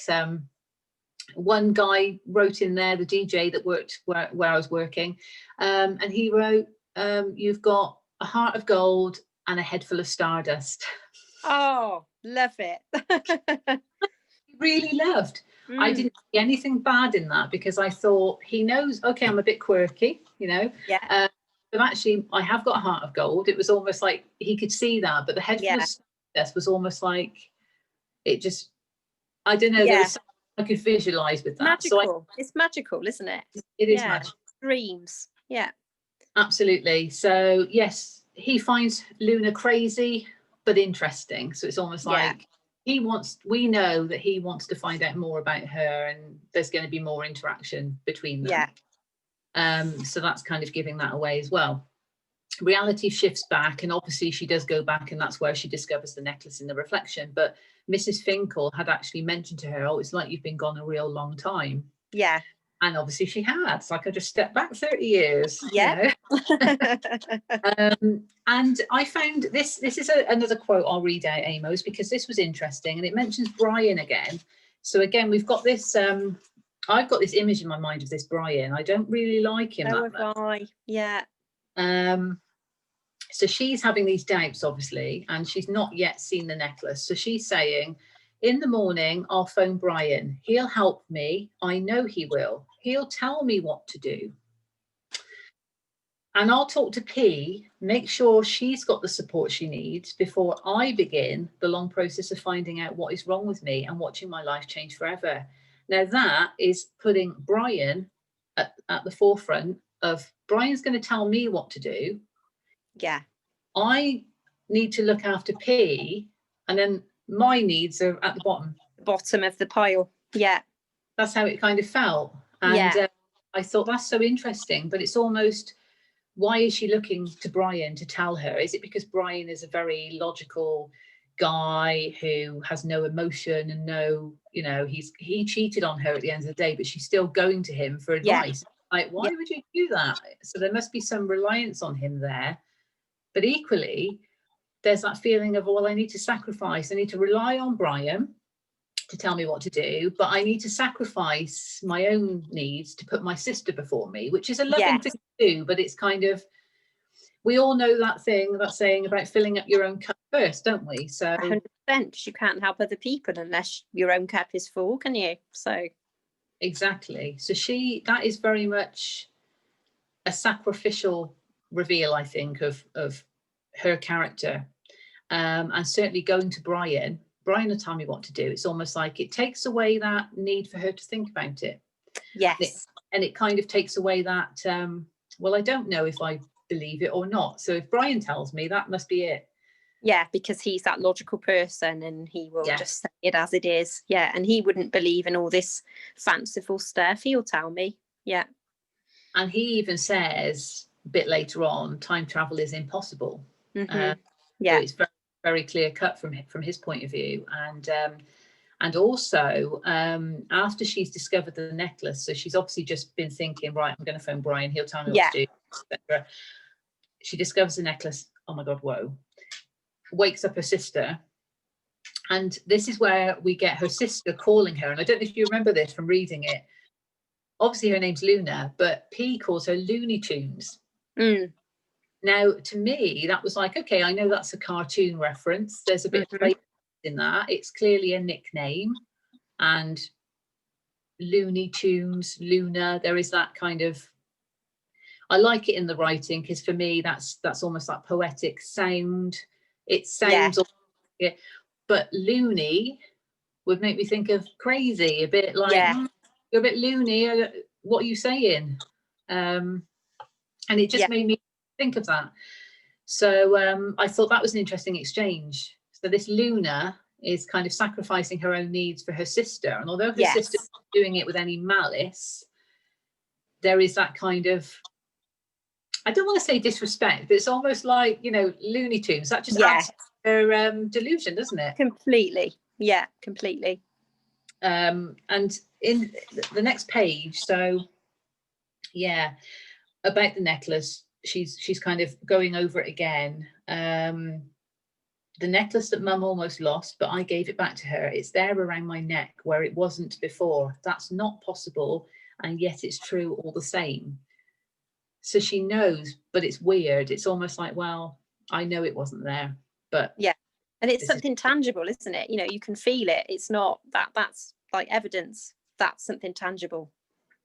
one guy wrote in there, the DJ that worked where I was working, and he wrote, you've got a heart of gold and a head full of stardust. Oh, love it. Really loved. I didn't see anything bad in that because I thought he knows, okay, I'm a bit quirky, you know. Yeah. But actually, I have got a heart of gold. It was almost like he could see that, but the head full of stardust was almost like it just, I don't know, there was something I could visualize with that. Magical. So it's magical, isn't it? It is magical. Dreams. Yeah. Absolutely. So yes, he finds Luna crazy but interesting. So it's almost like we know that he wants to find out more about her and there's going to be more interaction between them. So that's kind of giving that away as well. Reality shifts back and obviously she does go back and that's where she discovers the necklace in the reflection. But Mrs. Finkel had actually mentioned to her, oh, it's like you've been gone a real long time. Yeah. And obviously she had. It's like I just stepped back 30 years. Yeah. You know? And I found this is another quote I'll read out, Amoes, because this was interesting and it mentions Brian again. So again, we've got this, I've got this image in my mind of this Brian. I don't really like him that much. Yeah. So she's having these doubts, obviously, and she's not yet seen the necklace. So she's saying, in the morning, I'll phone Brian. He'll help me. I know he will. He'll tell me what to do. And I'll talk to P, make sure she's got the support she needs before I begin the long process of finding out what is wrong with me and watching my life change forever. Now, that is putting Brian at the forefront of Brian's going to tell me what to do. Yeah. I need to look after P, and then my needs are at the bottom of the pile. Yeah. That's how it kind of felt. And I thought that's so interesting, but it's almost why is she looking to Brian to tell her? Is it because Brian is a very logical guy who has no emotion and no, you know, he cheated on her at the end of the day, but she's still going to him for advice? Like, why would you do that? So there must be some reliance on him there. But equally, there's that feeling of, well, I need to sacrifice. I need to rely on Brian to tell me what to do, but I need to sacrifice my own needs to put my sister before me, which is a loving thing to do. But it's kind of, we all know that saying about filling up your own cup first, don't we? So 100%, you can't help other people unless your own cup is full, can you? So exactly. So that is very much a sacrificial reveal, I think, of her character. And certainly going to Brian will tell me what to do. It's almost like it takes away that need for her to think about it. Yes. And it kind of takes away that, well, I don't know if I believe it or not. So if Brian tells me, that must be it. Yeah, because he's that logical person and he will just say it as it is. Yeah, and he wouldn't believe in all this fanciful stuff. He'll tell me. Yeah. And he even says a bit later on, time travel is impossible. Mm-hmm. So it's very, very clear cut from his point of view. And also, after she's discovered the necklace, so she's obviously just been thinking, right, I'm going to phone Brian, he'll tell me what to do, etc. She discovers the necklace. Oh my God, whoa. Wakes up her sister. And this is where we get her sister calling her. And I don't know if you remember this from reading it. Obviously, her name's Luna, but P calls her Looney Tunes. Mm. Now, to me, that was like, okay, I know that's a cartoon reference. There's a bit of play in that. It's clearly a nickname. And Looney Tunes, Luna, there is that kind of, I like it in the writing because for me, that's almost that poetic sound. It sounds, but loony would make me think of crazy, a bit like, you're a bit loony, what are you saying? And it just made me think of that. So I thought that was an interesting exchange. So this Luna is kind of sacrificing her own needs for her sister. And although her sister's not doing it with any malice, there is that kind of, I don't want to say disrespect, but it's almost like, you know, Looney Tunes. That just adds to her delusion, doesn't it? Completely. Yeah, completely. And in the next page, so about the necklace, she's kind of going over it again. The necklace that Mum almost lost, but I gave it back to her. It's there around my neck where it wasn't before. That's not possible, and yet it's true all the same. So she knows, but it's weird. It's almost like, well, I know it wasn't there, but and it's something tangible, isn't it? You know, you can feel it. It's not that's like evidence. That's something tangible.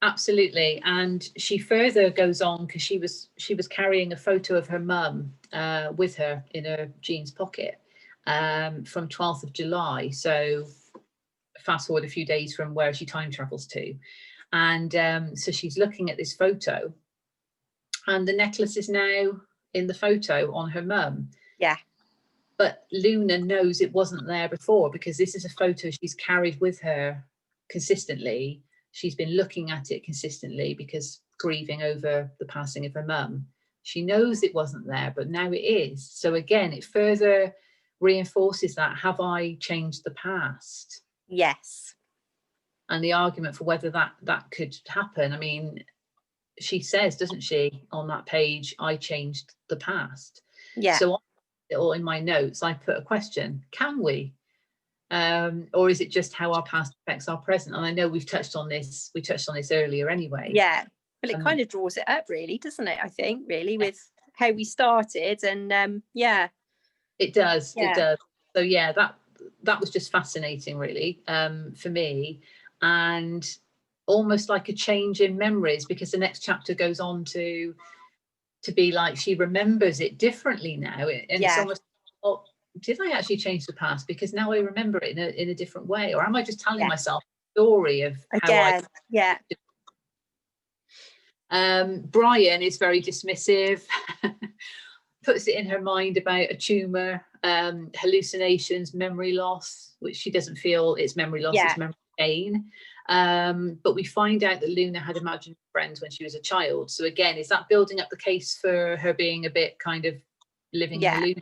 Absolutely. And she further goes on because she was carrying a photo of her mum with her in her jeans pocket from 12th of July. So fast forward a few days from where she time travels to. And so she's looking at this photo and the necklace is now in the photo on her mum. Yeah. But Luna knows it wasn't there before because this is a photo she's carried with her consistently. She's been looking at it consistently because grieving over the passing of her mum. She knows it wasn't there, but now it is. So again, it further reinforces that. Have I changed the past? Yes. And the argument for whether that could happen. I mean, she says, doesn't she, on that page, I changed the past. Yeah. So or in my notes, I put a question, can we? Or is it just how our past affects our present? And I know we touched on this earlier anyway. Yeah. Well, it kind of draws it up really, doesn't it? I think really with how we started and It does. It does. So that was just fascinating really for me, and almost like a change in memories because the next chapter goes on to be like she remembers it differently now, and it's almost, oh, did I actually change the past because now I remember it in a different way, or am I just telling myself a story of how Brian is very dismissive, puts it in her mind about a tumour, hallucinations, memory loss, which she doesn't feel it's memory loss, it's memory gain. But we find out that Luna had imaginary friends when she was a child. So again, is that building up the case for her being a bit kind of living in the Luna?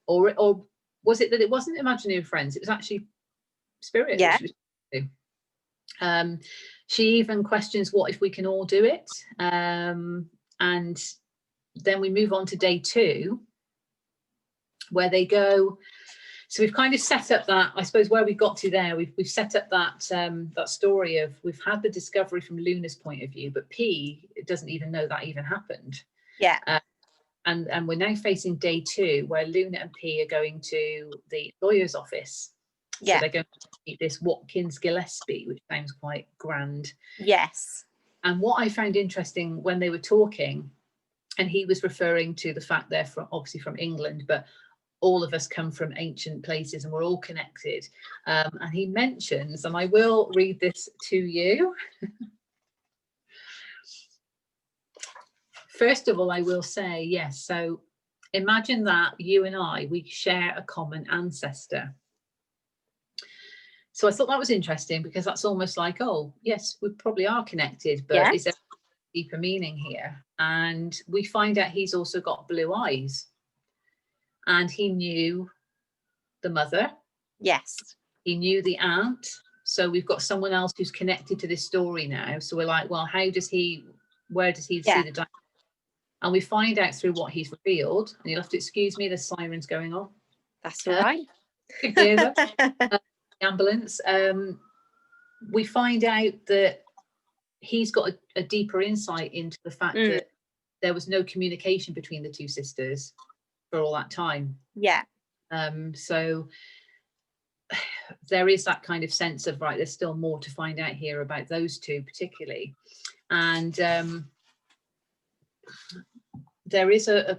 Or was it that it wasn't imaginary friends? It was actually spirit. Yeah. She even questions, what if we can all do it? And then we move on to day 2, where they go. So we've kind of set up that, I suppose, where we got to there. We've set up that that story of, we've had the discovery from Luna's point of view, but P doesn't even know that even happened. Yeah. And we're now facing day 2, where Luna and P are going to the lawyer's office. Yeah. So they're going to meet this Watkins Gillespie, which sounds quite grand. Yes. And what I found interesting when they were talking, and he was referring to the fact they're obviously from England, but all of us come from ancient places and we're all connected. And he mentions, and I will read this to you. First of all, I will say, yes, so imagine that you and I, we share a common ancestor. So I thought that was interesting, because that's almost like, oh, yes, we probably are connected, but is there a deeper meaning here? And we find out he's also got blue eyes. And he knew the mother. Yes. He knew the aunt. So we've got someone else who's connected to this story now. So we're like, well, where does he see the dynamic? And we find out through what he's revealed. And you'll have to excuse me, there's sirens going on. That's all right. The ambulance. We find out that he's got a deeper insight into the fact that there was no communication between the 2 sisters for all that time. Yeah. So there is that kind of sense of, right, there's still more to find out here about those 2 particularly. And there is I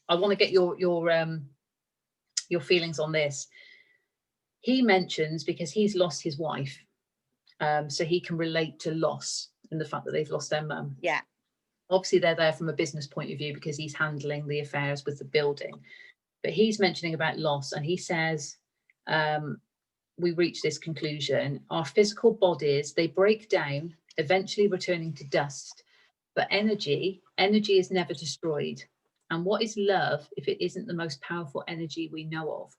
want to get your feelings on this. He mentions, because he's lost his wife, so he can relate to loss and the fact that they've lost their mum. Yeah. Obviously they're there from a business point of view because he's handling the affairs with the building, but he's mentioning about loss, and he says, we reach this conclusion: our physical bodies, they break down, eventually returning to dust, but energy is never destroyed. And what is love if it isn't the most powerful energy we know of?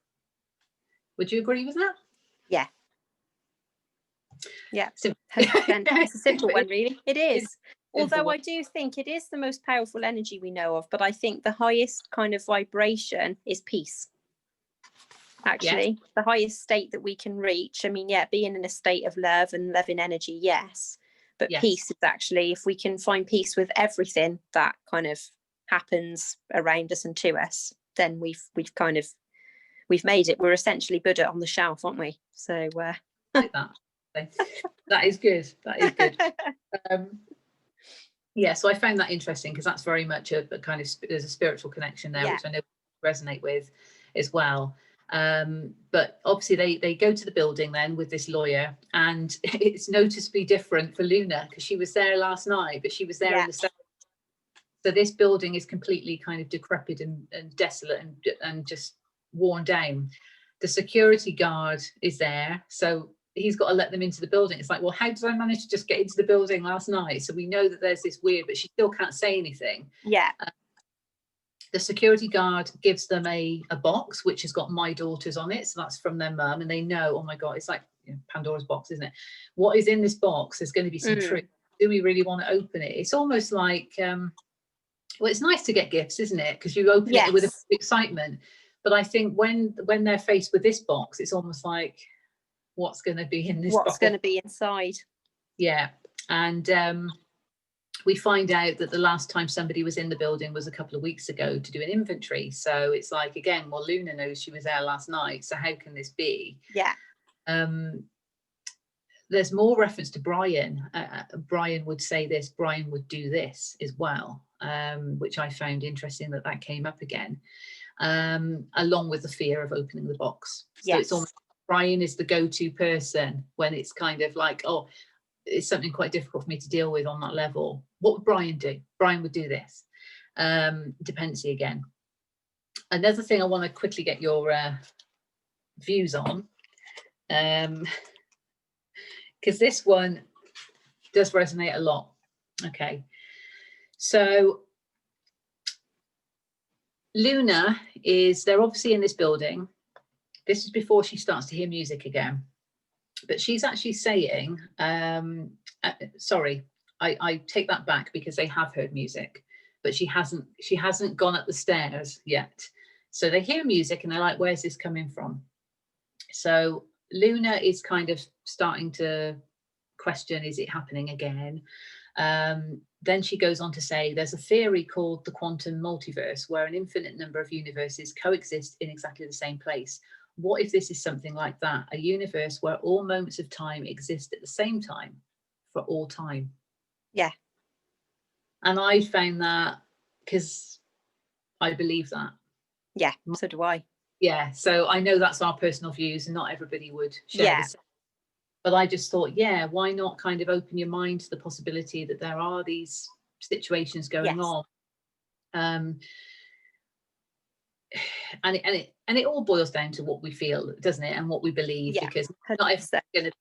Would you agree with that? Yeah. Yeah. 100%. It's a simple one, really. It is. Although I do think it is the most powerful energy we know of, but I think the highest kind of vibration is peace. Actually, the highest state that we can reach. I mean, being in a state of love and loving energy, yes. But peace is actually, if we can find peace with everything that kind of happens around us and to us, then we've made it. We're essentially Buddha on the shelf, aren't we? So like that. That is good. That is good. So I found that interesting, because that's very much a kind of, there's a spiritual connection there, which I know resonate with as well. But obviously they go to the building then with this lawyer, and it's noticeably different for Luna, because she was there last night, but she was there in the south. So this building is completely kind of decrepit and desolate and just worn down. The security guard is there, so he's got to let them into the building. It's like, well, how did I manage to just get into the building last night? So we know that there's this weird, but she still can't say anything. The security guard gives them a box which has got "my daughters" on it, so that's from their mum, and they know, oh my god, it's like Pandora's box, isn't it? What is in this box? There's going to be some truth. Do we really want to open it? It's almost like well, it's nice to get gifts, isn't it? Because you open it with excitement. But I think when they're faced with this box, it's almost like, what's going to be in this box? What's going to be inside? And we find out that the last time somebody was in the building was a couple of weeks ago to do an inventory. So it's like, again, well, Luna knows she was there last night, so how can this be? There's more reference to Brian. Brian would say this, Brian would do this as well, which I found interesting that came up again, along with the fear of opening the box. So it's almost, Brian is the go-to person when it's kind of like, oh, it's something quite difficult for me to deal with on that level. What would Brian do? Brian would do this. Dependency again. Another thing I want to quickly get your views on because this one does resonate a lot. Okay, so Luna they're obviously in this building. This is before she starts to hear music again, but she's actually saying, sorry, I take that back, because they have heard music, but she hasn't gone up the stairs yet. So they hear music and they're like, where's this coming from? So Luna is kind of starting to question, is it happening again? Then she goes on to say, there's a theory called the quantum multiverse, where an infinite number of universes coexist in exactly the same place. What if this is something like that? A universe where all moments of time exist at the same time for all time. Yeah. And I found that, because I believe that. Yeah, so do I. Yeah, so I know that's our personal views and not everybody would share the same. But I just thought, yeah, why not kind of open your mind to the possibility that there are these situations going on? And it all boils down to what we feel, doesn't it, and what we believe, because 100%. Not everybody's going to.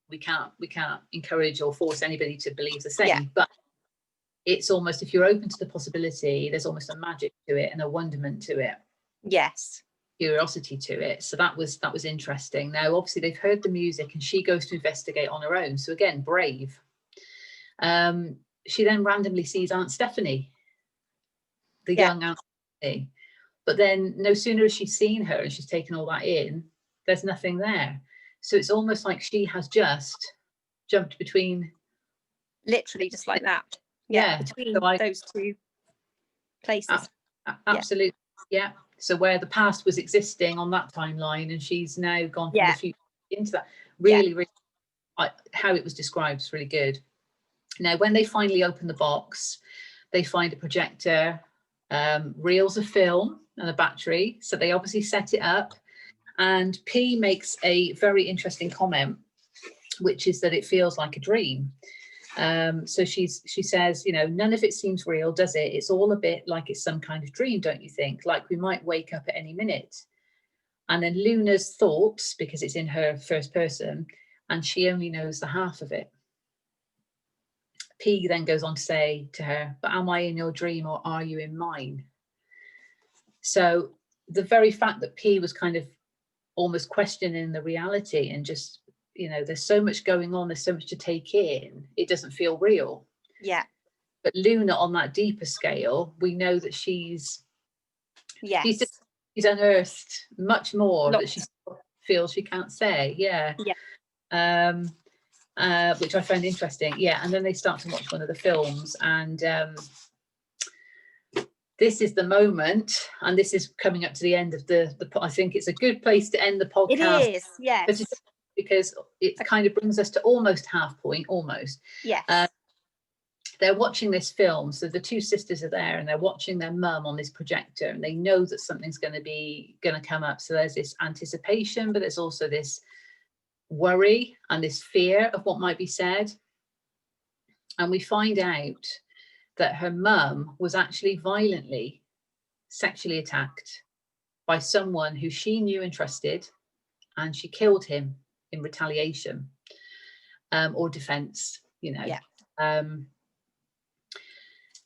We can't encourage or force anybody to believe the same, but it's almost, if you're open to the possibility, there's almost a magic to it and a wonderment to it. Yes. Curiosity to it. So that was interesting. Now, obviously, they've heard the music and she goes to investigate on her own. So again, brave. She then randomly sees Aunt Stephanie, the young Aunt Stephanie. But then no sooner has she seen her and she's taken all that in, there's nothing there. So it's almost like she has just jumped between. Literally just like that. Between those two places. Absolutely. Yeah. So where the past was existing on that timeline, and she's now gone from the future into that. Really, how it was described is really good. Now, when they finally open the box, they find a projector, reels of film and a battery. So they obviously set it up. And P makes a very interesting comment, which is that it feels like a dream. So she says, none of it seems real, does it? It's all a bit like it's some kind of dream, don't you think? Like we might wake up at any minute. And then Luna's thoughts, because it's in her first person, and she only knows the half of it. P then goes on to say to her, but am I in your dream or are you in mine? So the very fact that P was kind of almost questioning the reality and just, there's so much going on, there's so much to take in, it doesn't feel real. Yeah. But Luna, on that deeper scale, we know that she's unearthed much more that she feels she can't say. Which I found interesting. And then they start to watch one of the films, and this is the moment, and this is coming up to the end of the I think it's a good place to end the podcast. It is, yes. Because it kind of brings us to almost half point, almost. Yes. They're watching this film. So the two sisters are there and they're watching their mum on this projector, and they know that something's going to come up. So there's this anticipation, but there's also this worry and this fear of what might be said. And we find out that her mum was actually violently sexually attacked by someone who she knew and trusted, and she killed him in retaliation or defense,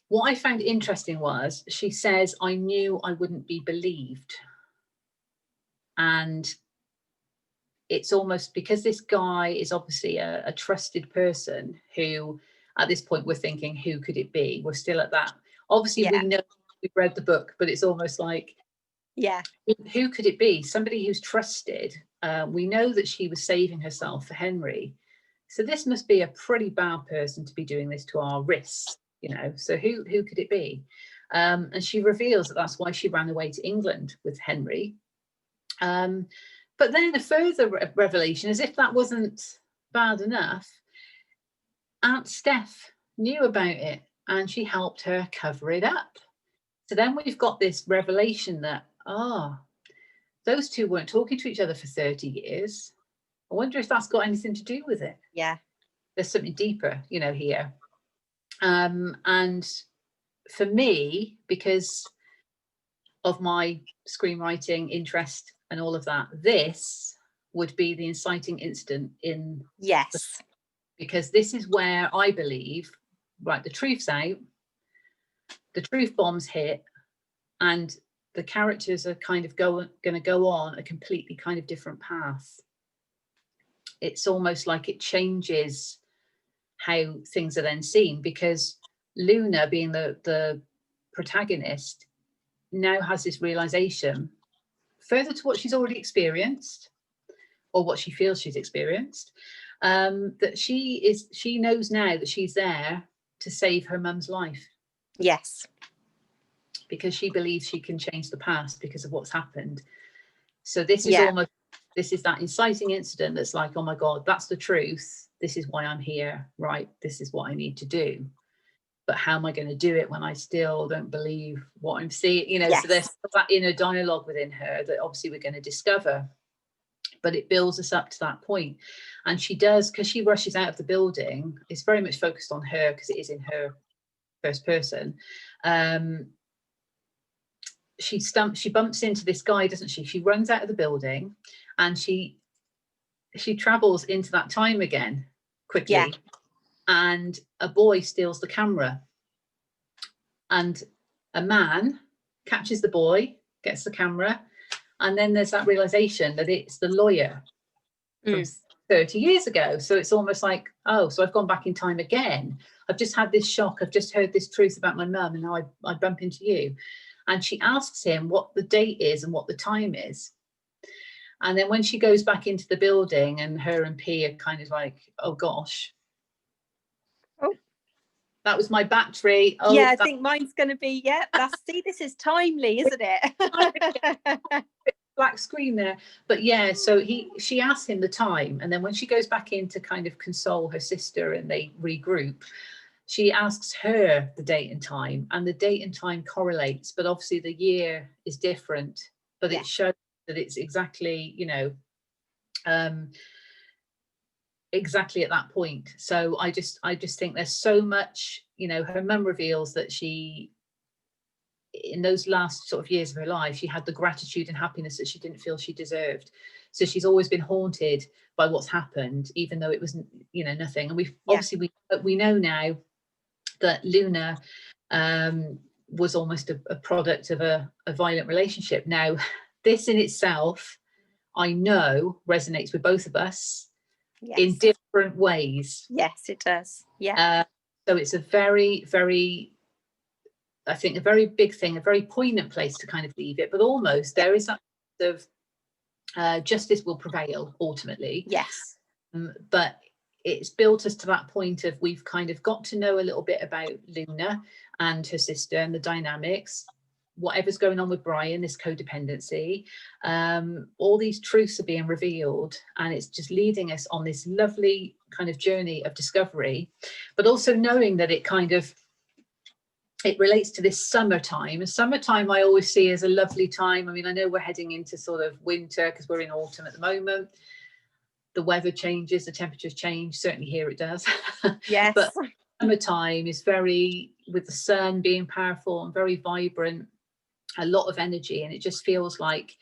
What I found interesting was she says, I knew I wouldn't be believed. And it's almost because this guy is obviously a trusted person who, at this point, we're thinking, who could it be? We're still at that. Obviously, we know we've read the book, but it's almost like, who could it be? Somebody who's trusted. We know that she was saving herself for Henry. So this must be a pretty bad person to be doing this to our wrists, So who could it be? And she reveals that that's why she ran away to England with Henry. But then a further revelation, as if that wasn't bad enough, Aunt Steph knew about it and she helped her cover it up. So then we've got this revelation that, those two weren't talking to each other for 30 years. I wonder if that's got anything to do with it. Yeah. There's something deeper, here. And for me, because of my screenwriting interest and all of that, this would be the inciting incident in because this is where I believe, right, the truth's out, the truth bomb's hit, and the characters are kind of going to go on a completely kind of different path. It's almost like it changes how things are then seen, because Luna, being the protagonist, now has this realization, further to what she's already experienced, or what she feels she's experienced, that she knows now that she's there to save her mum's life. Yes. Because she believes she can change the past because of what's happened. So this is almost, this is that inciting incident that's like, oh my God, that's the truth. This is why I'm here, right? This is what I need to do. But how am I going to do it when I still don't believe what I'm seeing? You know, so there's that inner dialogue within her that obviously we're going to discover. But it builds us up to that point. And she does, because she rushes out of the building, it's very much focused on her because it is in her first person. She bumps into this guy, doesn't she? She runs out of the building and she travels into that time again quickly. Yeah. And a boy steals the camera. And a man catches the boy, gets the camera, and then there's that realization that it's the lawyer from 30 years ago. So it's almost like, oh, so I've gone back in time again. I've just had this shock. I've just heard this truth about my mum, and now I bump into you. And she asks him what the date is and what the time is. And then when she goes back into the building, and her and P are kind of like, oh gosh. Oh, that was my battery. Oh, yeah, I think mine's going to be, see, this is timely, isn't it? Black screen there. But yeah, so she asks him the time. And then when she goes back in to kind of console her sister and they regroup, she asks her the date and time, and the date and time correlates, but obviously the year is different, but it shows that it's exactly, you know, exactly at that point. So I just think there's so much, you know, her mum reveals that she, in those last sort of years of her life, she had the gratitude and happiness that she didn't feel she deserved. So she's always been haunted by what's happened, even though it wasn't, you know, nothing. And we've obviously, we know now that Luna was almost a product of a violent relationship. Now, this in itself, I know, resonates with both of us in different ways. Yes, it does. Yeah. So it's a very, very, I think, a very big thing, a very poignant place to kind of leave it. But almost there is that sort of justice will prevail ultimately. Yes. But it's built us to that point of we've kind of got to know a little bit about Luna and her sister and the dynamics, whatever's going on with Brian, this codependency, all these truths are being revealed, and it's just leading us on this lovely kind of journey of discovery, but also knowing that it relates to this summertime. And summertime I always see as a lovely time. I mean, I know we're heading into sort of winter because we're in autumn at the moment. The weather changes, the temperatures change. Certainly here it does. Yes. But summertime is very, with the sun being powerful and very vibrant, a lot of energy. And it just feels like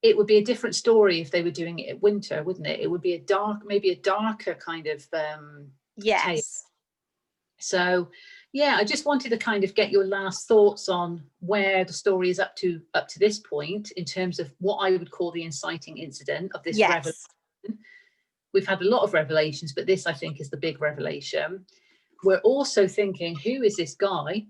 it would be a different story if they were doing it at winter, wouldn't it? It would be maybe a darker kind of tale. So yeah, I just wanted to kind of get your last thoughts on where the story is up to this point in terms of what I would call the inciting incident of this revelation. We've had a lot of revelations, but this I think is the big revelation. We're also thinking, who is this guy?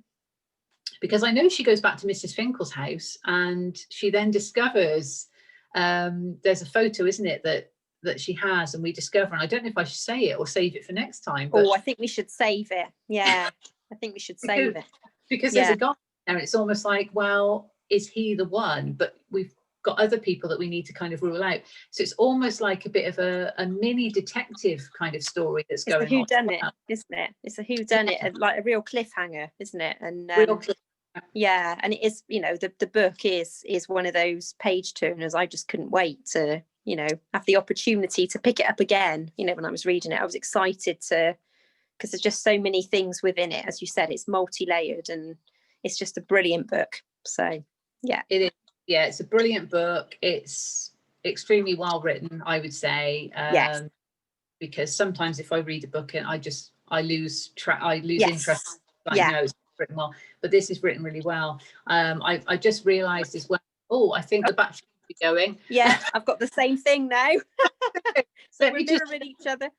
Because I know she goes back to Mrs. Finkel's house and she then discovers there's a photo, isn't it, that she has, and we discover, and I don't know if I should say it or save it for next time. But I think we should save it. Yeah, I think we should save it. Because there's a guy there, it's almost like, well, is he the one? But we've got other people that we need to kind of rule out. So it's almost like a bit of a mini detective kind of story that's going on. It's a whodunit, isn't it? It's a whodunit, like a real cliffhanger, isn't it? And real cliffhanger. Yeah, and it is, you know, the book is one of those page turners. I just couldn't wait to, you know, have the opportunity to pick it up again. You know, when I was reading it, I was excited because there's just so many things within it. As you said, it's multi-layered and it's just a brilliant book. So yeah, it is. Yeah, it's a brilliant book. It's extremely well written, I would say. Yes. because sometimes if I read a book and I lose Yes. interest. I know it's written well, but this is written really well. I just realised as well. Oh, I think the battery will be going. Yeah, I've got the same thing now. So we're mirroring each other.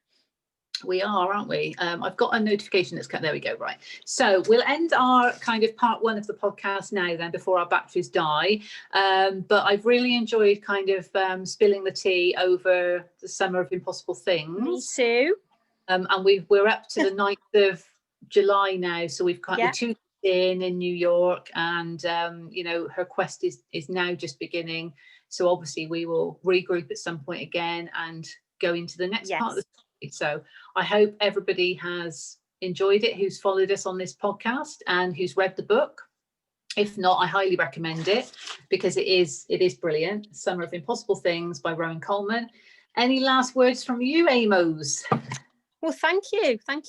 We are, aren't we? I've got a notification that's cut. There we go. Right. So we'll end our kind of part 1 of the podcast now then, before our batteries die. But I've really enjoyed kind of spilling the tea over the Summer of Impossible Things. Me too. And we're up to the 9th of July now. So we've got the 2 in New York, and you know, her quest is now just beginning. So obviously we will regroup at some point again and go into the next part of the story. So I hope everybody has enjoyed it, who's followed us on this podcast and who's read the book. If not, I highly recommend it, because it is brilliant. Summer of Impossible Things by Rowan Coleman. Any last words from you, Amoes? Well, thank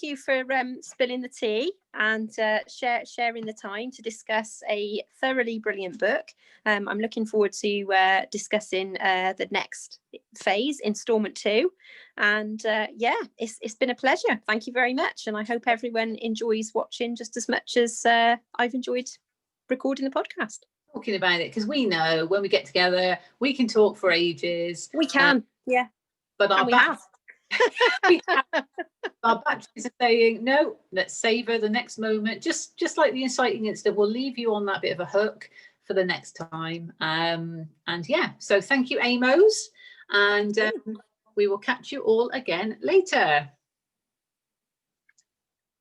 you for spilling the tea and sharing the time to discuss a thoroughly brilliant book. I'm looking forward to discussing the next phase, installment 2, and it's been a pleasure. Thank you very much, and I hope everyone enjoys watching just as much as I've enjoyed recording the podcast. Talking about it, because we know when we get together we can talk for ages. We can, but our batteries are saying no, let's savor the next moment, just like the inciting incident. We'll leave you on that bit of a hook for the next time. And so thank you, Amoes, and we will catch you all again later.